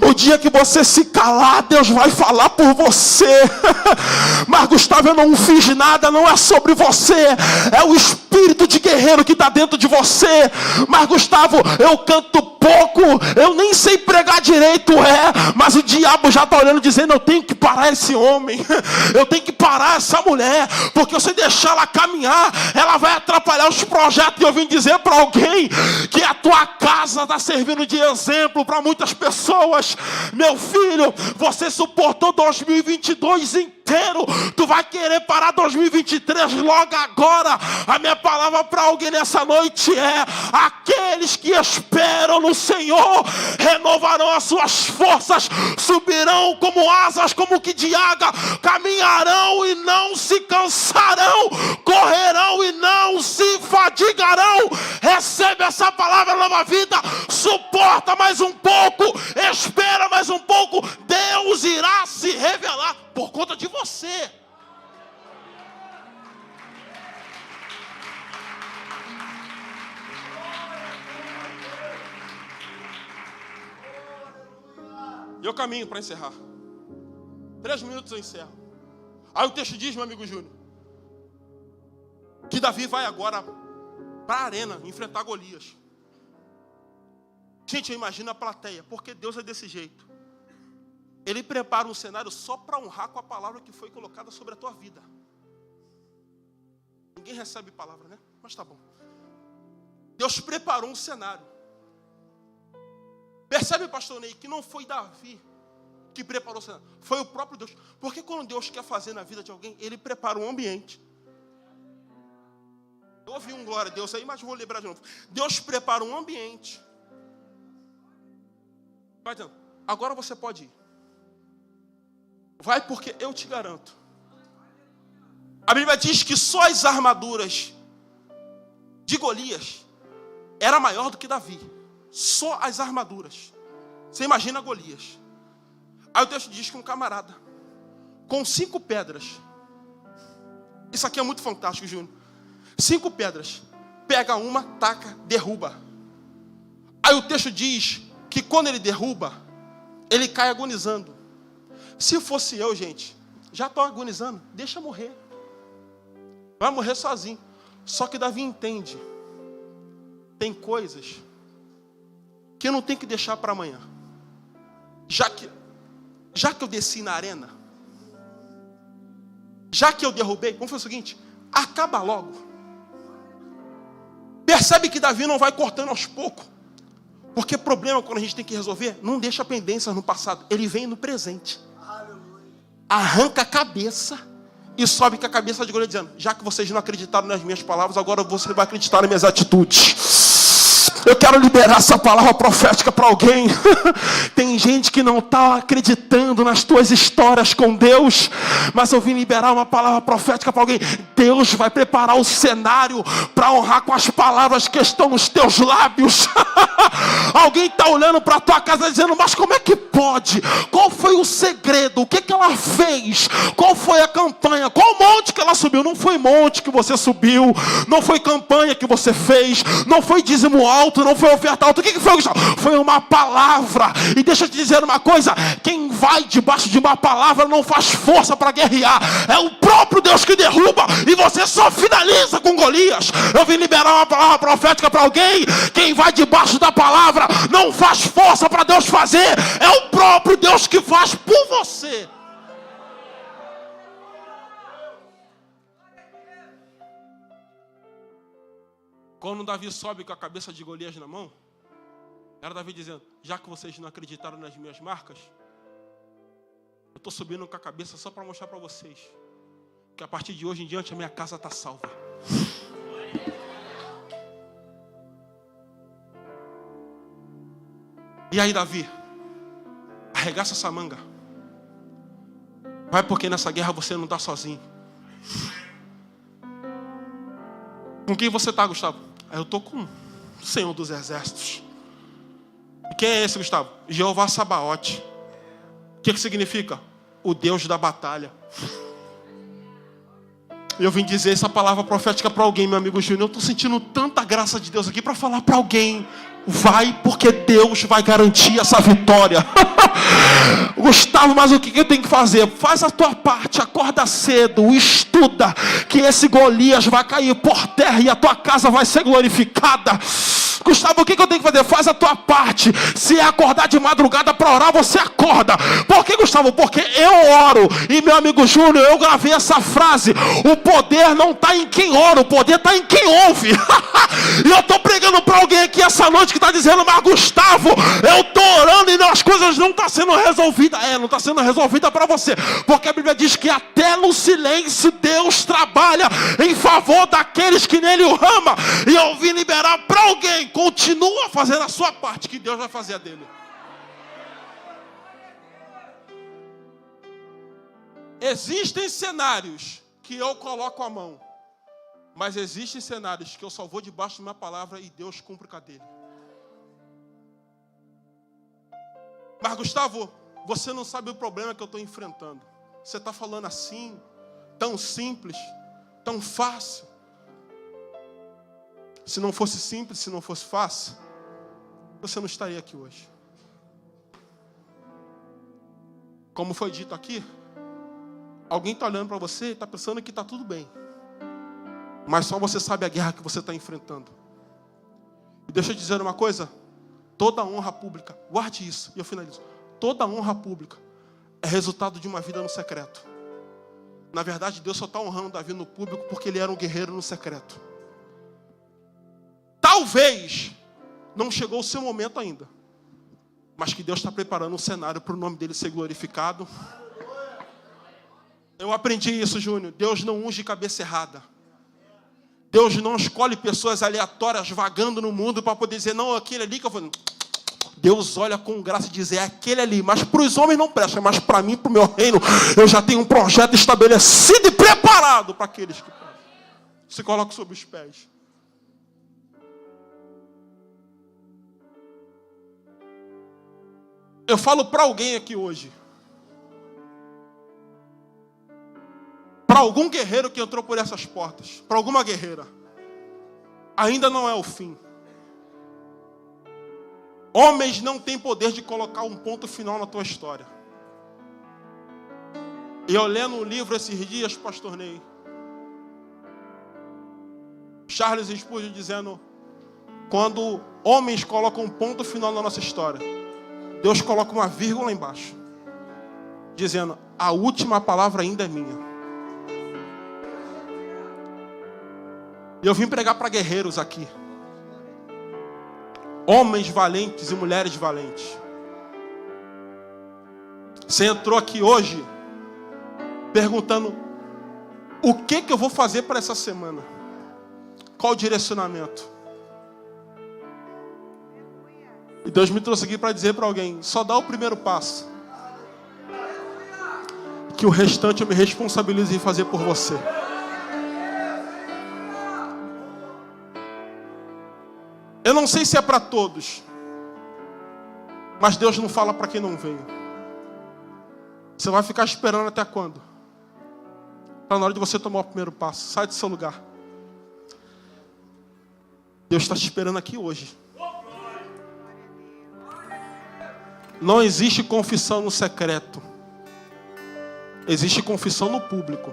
O dia que você se calar, Deus vai falar por você. Mas Gustavo, eu não fiz nada, não é sobre você, é o espírito de guerreiro que está dentro de você. Mas Gustavo, eu canto pouco, eu nem sei pregar direito, mas o diabo já está olhando dizendo, eu tenho que parar esse homem, eu tenho que parar essa mulher, porque se deixar ela caminhar, ela vai atrapalhar os projetos. E eu vim dizer para alguém que a tua casa está servindo de exemplo para muitas pessoas. Meu filho, você suportou 2022 inteiro, tu vai querer parar 2023 logo agora. A minha palavra para alguém nessa noite é, aqueles que esperam no Senhor renovarão as suas forças, subirão como asas, como que de águia, caminharão e não se cansarão, correrão e não se fadigarão. Recebe essa palavra, nova vida. Suporta mais um pouco, espera mais um pouco, Deus irá se revelar por conta de você. E eu caminho para encerrar. 3 minutos eu encerro. Aí o texto diz, meu amigo Júnior, que Davi vai agora para a arena enfrentar Golias. Gente, eu imagino a plateia, porque Deus é desse jeito. Ele prepara um cenário só para honrar com a palavra que foi colocada sobre a tua vida. Ninguém recebe palavra, né? Mas tá bom. Deus preparou um cenário. Percebe, pastor Ney, que não foi Davi que preparou o cenário, foi o próprio Deus. Porque quando Deus quer fazer na vida de alguém, Ele prepara um ambiente. Eu ouvi um glória a Deus aí, mas vou lembrar de novo. Deus prepara um ambiente. Vai dizendo, agora você pode ir. Vai, porque eu te garanto. A Bíblia diz que só as armaduras de Golias era maior do que Davi. Só as armaduras. Você imagina Golias. Aí o texto diz que um camarada com 5 pedras. Isso aqui é muito fantástico, Júnior. 5 pedras. Pega uma, taca, derruba. Aí o texto diz que quando ele derruba, ele cai agonizando. Se fosse eu, gente, já estou agonizando, deixa morrer. Vai morrer sozinho. Só que Davi entende. Tem coisas que eu não tenho que deixar para amanhã. Já que eu desci na arena, já que eu derrubei, vamos fazer o seguinte, acaba logo. Percebe que Davi não vai cortando aos poucos. Porque problema, quando a gente tem que resolver, não deixa pendências no passado. Ele vem no presente. Arranca a cabeça e sobe com a cabeça de Golias dizendo, já que vocês não acreditaram nas minhas palavras, agora você vai acreditar nas minhas atitudes. Eu quero liberar essa palavra profética para alguém. Tem gente que não está acreditando nas tuas histórias com Deus, mas eu vim liberar uma palavra profética para alguém. Deus vai preparar o cenário para honrar com as palavras que estão nos teus lábios. Alguém está olhando para a tua casa dizendo, mas como é que pode? Qual foi o segredo? O que ela fez? Qual foi a campanha? Qual monte que ela subiu? Não foi monte que você subiu, não foi campanha que você fez, não foi dízimo alto, não foi oferta alta. O que foi, Gustavo? Foi uma palavra. E deixa eu te dizer uma coisa, quem vai debaixo de uma palavra não faz força para guerrear, é o próprio Deus que derruba, e você só finaliza com Golias. Eu vim liberar uma palavra profética para alguém. Quem vai debaixo da palavra não faz força para Deus fazer, é o próprio Deus que faz por você. Quando Davi sobe com a cabeça de Golias na mão, era Davi dizendo, já que vocês não acreditaram nas minhas marcas, eu estou subindo com a cabeça só para mostrar para vocês que a partir de hoje em diante a minha casa está salva. E aí, Davi, arregaça essa manga. Vai, porque nessa guerra você não está sozinho. Com quem você está, Gustavo? Eu estou com o Senhor dos Exércitos. E quem é esse, Gustavo? Jeová Sabaote. O que significa? O Deus da batalha. Eu vim dizer essa palavra profética para alguém, meu amigo Júnior. Eu estou sentindo tanta graça de Deus aqui para falar para alguém. Vai, porque Deus vai garantir essa vitória. Gustavo, mas o que eu tenho que fazer? Faz a tua parte, acorda cedo, estuda, que esse Golias vai cair por terra e a tua casa vai ser glorificada. Gustavo, o que eu tenho que fazer? Faz a tua parte. Se é acordar de madrugada para orar, você acorda. Por que, Gustavo? Porque eu oro. E meu amigo Júnior, eu gravei essa frase. O poder não está em quem ora, o poder está em quem ouve. E eu estou pregando para alguém aqui essa noite que está dizendo, mas Gustavo, eu estou orando e as coisas não estão sendo resolvidas. Não está sendo resolvida para você. Porque a Bíblia diz que até no silêncio Deus trabalha em favor daqueles que nele o amam. E eu vim liberar para alguém. Continua fazendo a sua parte, que Deus vai fazer a dele. Existem cenários que eu coloco a mão, mas existem cenários que eu só vou debaixo de uma palavra e Deus cumpre com a dele. Mas Gustavo, você não sabe o problema que eu estou enfrentando. Você está falando assim, tão simples, tão fácil. Se não fosse simples, se não fosse fácil, você não estaria aqui hoje. Como foi dito aqui, alguém está olhando para você e está pensando que está tudo bem. Mas só você sabe a guerra que você está enfrentando. E deixa eu dizer uma coisa, toda honra pública, guarde isso, e eu finalizo. Toda honra pública é resultado de uma vida no secreto. Na verdade, Deus só está honrando Davi no público porque ele era um guerreiro no secreto. Talvez não chegou o seu momento ainda, mas que Deus está preparando um cenário para o nome dele ser glorificado. Eu aprendi isso, Júnior. Deus não unge cabeça errada. Deus não escolhe pessoas aleatórias vagando no mundo para poder dizer, não, aquele ali que eu vou... Deus olha com graça e diz, é aquele ali. Mas para os homens não presta, mas para mim, para o meu reino, eu já tenho um projeto estabelecido e preparado para aqueles que se colocam sob os pés. Eu falo para alguém aqui hoje. Para algum guerreiro que entrou por essas portas. Para alguma guerreira. Ainda não é o fim. Homens não têm poder de colocar um ponto final na tua história. E eu lendo um livro esses dias, pastor Ney. Charles Spurgeon dizendo, quando homens colocam um ponto final na nossa história, Deus coloca uma vírgula embaixo, dizendo, a última palavra ainda é minha. E eu vim pregar para guerreiros aqui. Homens valentes e mulheres valentes. Você entrou aqui hoje perguntando, o que eu vou fazer para essa semana? Qual o direcionamento? E Deus me trouxe aqui para dizer para alguém: só dá o primeiro passo, que o restante eu me responsabilizo em fazer por você. Eu não sei se é para todos, mas Deus não fala para quem não veio. Você vai ficar esperando até quando? Está na hora de você tomar o primeiro passo. Sai do seu lugar. Deus está te esperando aqui hoje. Não existe confissão no secreto. Existe confissão no público.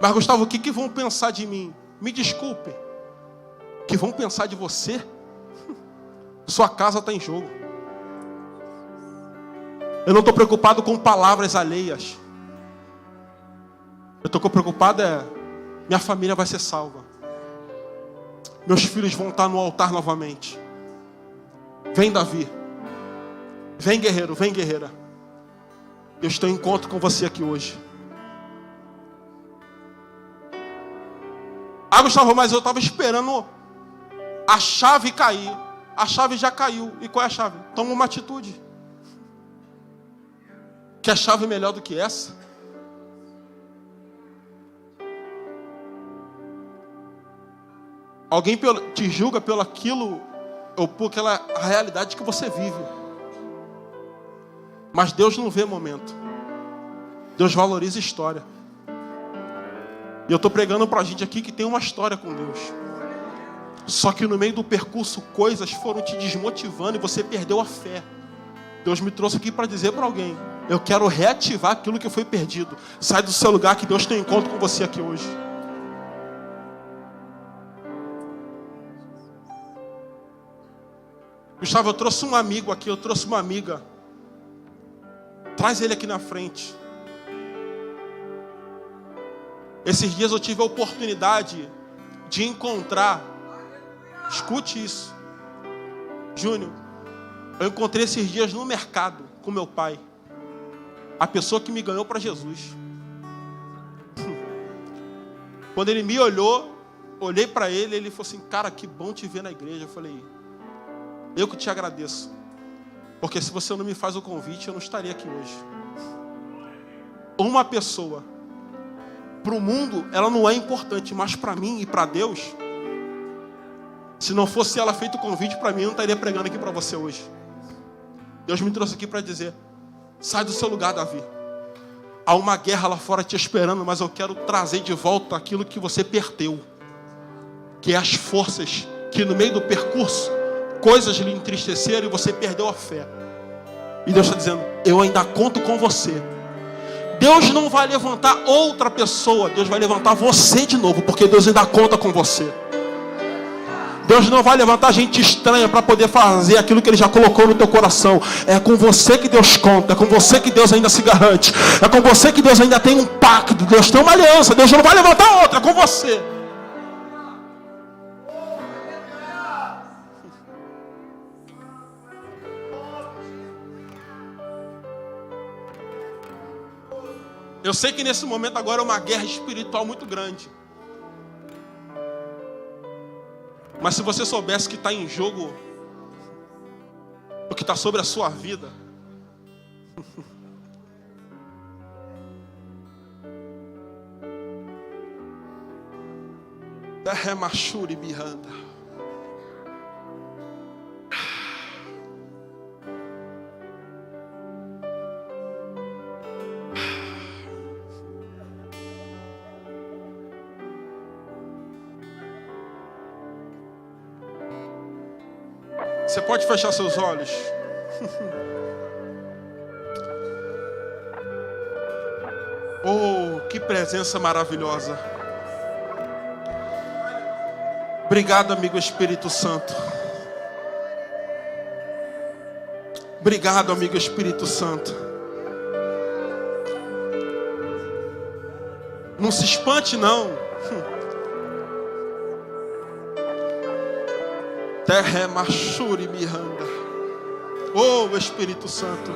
Mas Gustavo, o que vão pensar de mim? Me desculpe. O que vão pensar de você? Sua casa está em jogo. Eu não estou preocupado com palavras alheias. Eu estou preocupado minha família vai ser salva. Meus filhos vão estar no altar novamente. Vem, Davi. Vem, guerreiro, vem, guerreira. Eu estou em encontro com você aqui hoje. Ah, Gustavo, mas eu estava esperando a chave cair. A chave já caiu. E qual é a chave? Toma uma atitude. Quer chave melhor do que essa? Alguém te julga pelo aquilo ou por aquela realidade que você vive. Mas Deus não vê momento. Deus valoriza história. E eu estou pregando para a gente aqui que tem uma história com Deus. Só que no meio do percurso coisas foram te desmotivando e você perdeu a fé. Deus me trouxe aqui para dizer para alguém: eu quero reativar aquilo que foi perdido. Sai do seu lugar que Deus tem um encontro com você aqui hoje. Gustavo, eu trouxe um amigo aqui, eu trouxe uma amiga. Traz ele aqui na frente. Esses dias eu tive a oportunidade de encontrar, escute isso, Júnior, eu encontrei esses dias no mercado com meu pai, a pessoa que me ganhou para Jesus. Quando ele me olhou, olhei para ele, ele falou assim: cara, que bom te ver na igreja. Eu falei: eu que te agradeço, porque se você não me faz o convite, eu não estaria aqui hoje. Uma pessoa, para o mundo, ela não é importante, mas para mim e para Deus, se não fosse ela feito o convite para mim, eu não estaria pregando aqui para você hoje. Deus me trouxe aqui para dizer: sai do seu lugar, Davi. Há uma guerra lá fora te esperando, mas eu quero trazer de volta aquilo que você perdeu, que é as forças que no meio do percurso coisas lhe entristeceram e você perdeu a fé. E Deus está dizendo: eu ainda conto com você. Deus não vai levantar outra pessoa, Deus vai levantar você de novo, porque Deus ainda conta com você. Deus não vai levantar gente estranha para poder fazer aquilo que Ele já colocou no teu coração. É com você que Deus conta, é com você que Deus ainda se garante, é com você que Deus ainda tem um pacto, Deus tem uma aliança, Deus não vai levantar outra, é com você. Eu sei que nesse momento agora é uma guerra espiritual muito grande. Mas se você soubesse que está em jogo o que está sobre a sua vida, Derremachuri Bihanda. Você pode fechar seus olhos. Oh, que presença maravilhosa. Obrigado, amigo Espírito Santo. Obrigado, amigo Espírito Santo. Não se espante, não. Terra é machuri miranda. Oh, Espírito Santo,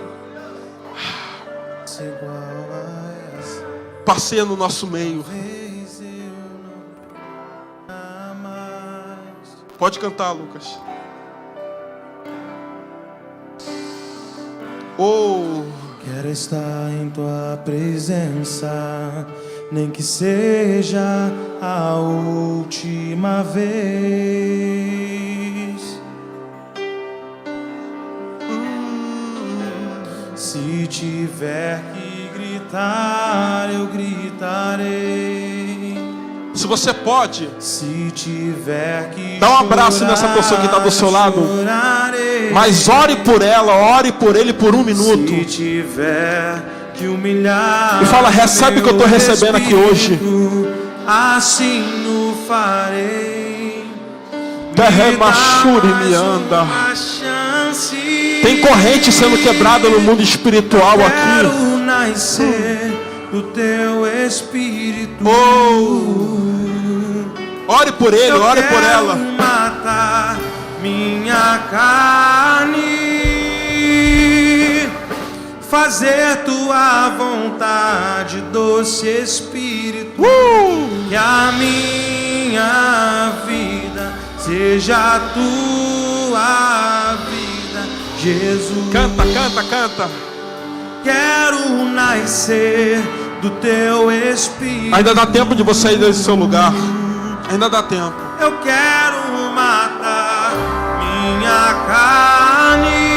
passeia no nosso meio. Pode cantar, Lucas. Oh, quero estar em tua presença, nem que seja a última vez. Se tiver que gritar, eu gritarei. se você pode, Se tiver que dá um abraço nessa pessoa que está do seu lado. chorarei. Mas ore por ela, ore por ele por um minuto. Se tiver que humilhar, E fala, recebe o que eu estou meu recebendo aqui hoje. espírito, assim o farei. Derramachuri me anda. Tem corrente sendo quebrada no mundo espiritual aqui. Quero nascer do teu espírito. Ore por ele, ore por ela. Quero matar minha carne, fazer tua vontade, doce Espírito. Que a minha vida seja a tua vida, Jesus. Canta, canta, canta. Quero nascer do teu Espírito. Ainda dá tempo de você ir desse seu lugar. Ainda dá tempo. Eu quero matar minha carne,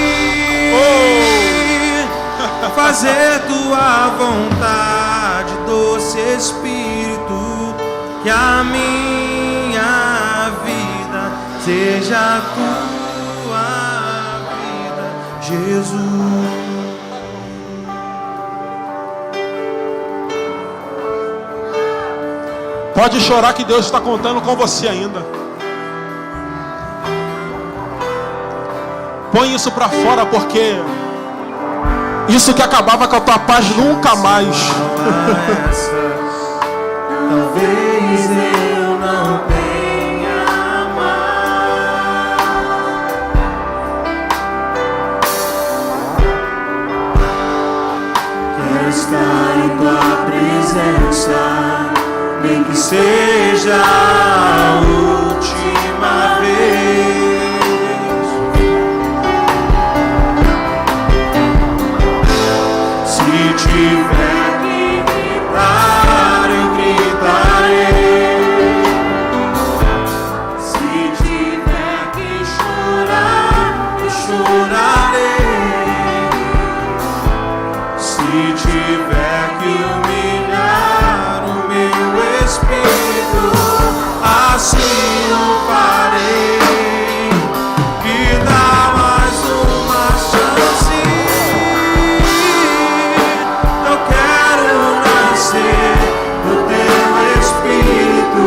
fazer tua vontade, doce Espírito. Que a minha vida seja a tua vida, Jesus. Pode chorar que Deus está contando com você ainda. Põe isso pra fora, porque isso que acabava com a tua paz nunca mais. Talvez eu não tenha mais. Quero estar em tua presença, nem que seja a última vez. Se tiver que gritar, eu gritarei. Se tiver que chorar, eu chorarei. Se tiver que humilhar o meu espírito, assim o farei. Me dá mais uma chance. Eu quero nascer do teu espírito.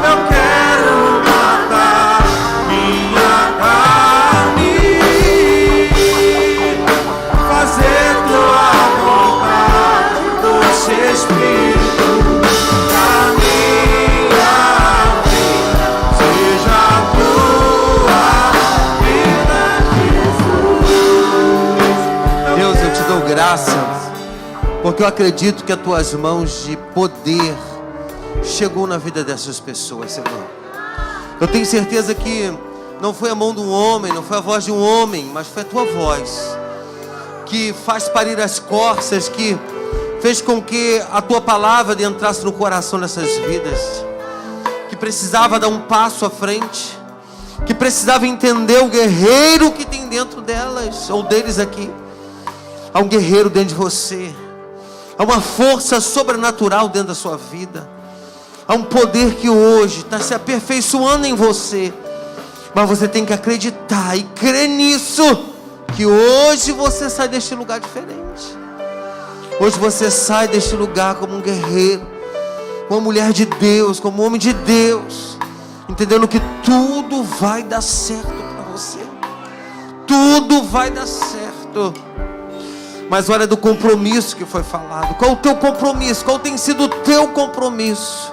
Eu quero matar minha carne, fazer tua vontade, doce Espírito. Que a minha vida seja a tua vida, Jesus. Deus, eu te dou graça, porque eu acredito que as tuas mãos de poder chegou na vida dessas pessoas, Senhor. Eu tenho certeza que não foi a mão de um homem, não foi a voz de um homem, mas foi a tua voz que faz parir as corças, que fez com que a tua palavra entrasse no coração dessas vidas, que precisava dar um passo à frente, que precisava entender o guerreiro que tem dentro delas, ou deles aqui. Há um guerreiro dentro de você, há uma força sobrenatural dentro da sua vida, há um poder que hoje está se aperfeiçoando em você, mas você tem que acreditar e crer nisso, que hoje você sai deste lugar diferente. Hoje você sai deste lugar como um guerreiro, como uma mulher de Deus, como um homem de Deus, entendendo que tudo vai dar certo para você, tudo vai dar certo. Mas olha do compromisso que foi falado. Qual o teu compromisso? Qual tem sido o teu compromisso?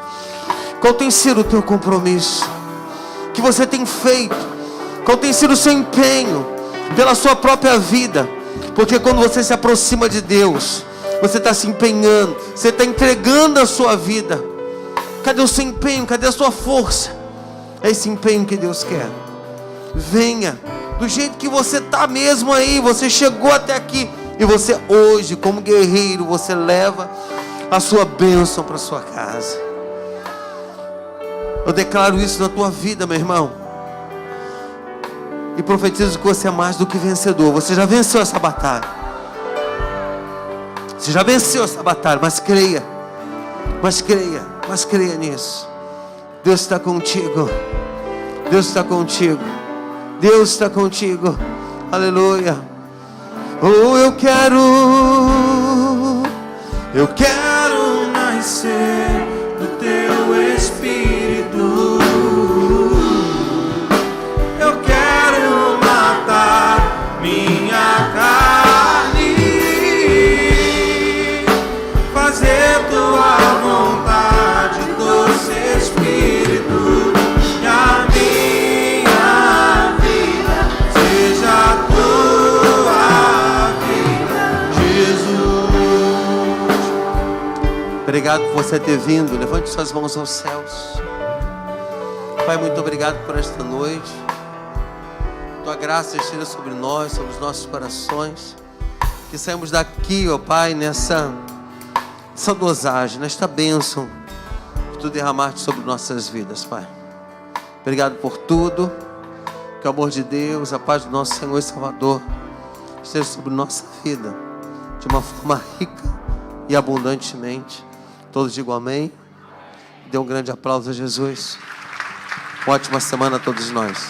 Qual tem sido o teu compromisso que você tem feito? Qual tem sido o seu empenho pela sua própria vida? Porque quando você se aproxima de Deus, você está se empenhando, você está entregando a sua vida. Cadê o seu empenho? Cadê a sua força? É esse empenho que Deus quer. Venha do jeito que você está mesmo aí. Você chegou até aqui e você hoje, como guerreiro, você leva a sua bênção para sua casa. Eu declaro isso na tua vida, meu irmão, e profetizo que você é mais do que vencedor. Você já venceu essa batalha. Você já venceu essa batalha, mas creia. Mas creia nisso. Deus está contigo. Deus está contigo. Deus está contigo. Aleluia. Oh, eu quero nascer do teu Espírito. Eu quero matar minha carne, fazer tua vontade, doce Espírito, e a minha vida seja a tua vida, Jesus. Obrigado por você ter vindo. Levante suas mãos aos céus. Pai, muito obrigado por esta noite. Tua graça esteja sobre nós, sobre os nossos corações. Que saímos daqui, ó Pai, nessa dosagem, nesta bênção que Tu derramaste sobre nossas vidas, Pai. Obrigado por tudo. Que o amor de Deus, a paz do nosso Senhor e Salvador esteja sobre nossa vida de uma forma rica e abundantemente. Todos digam amém. Dê um grande aplauso a Jesus. Uma ótima semana a todos nós.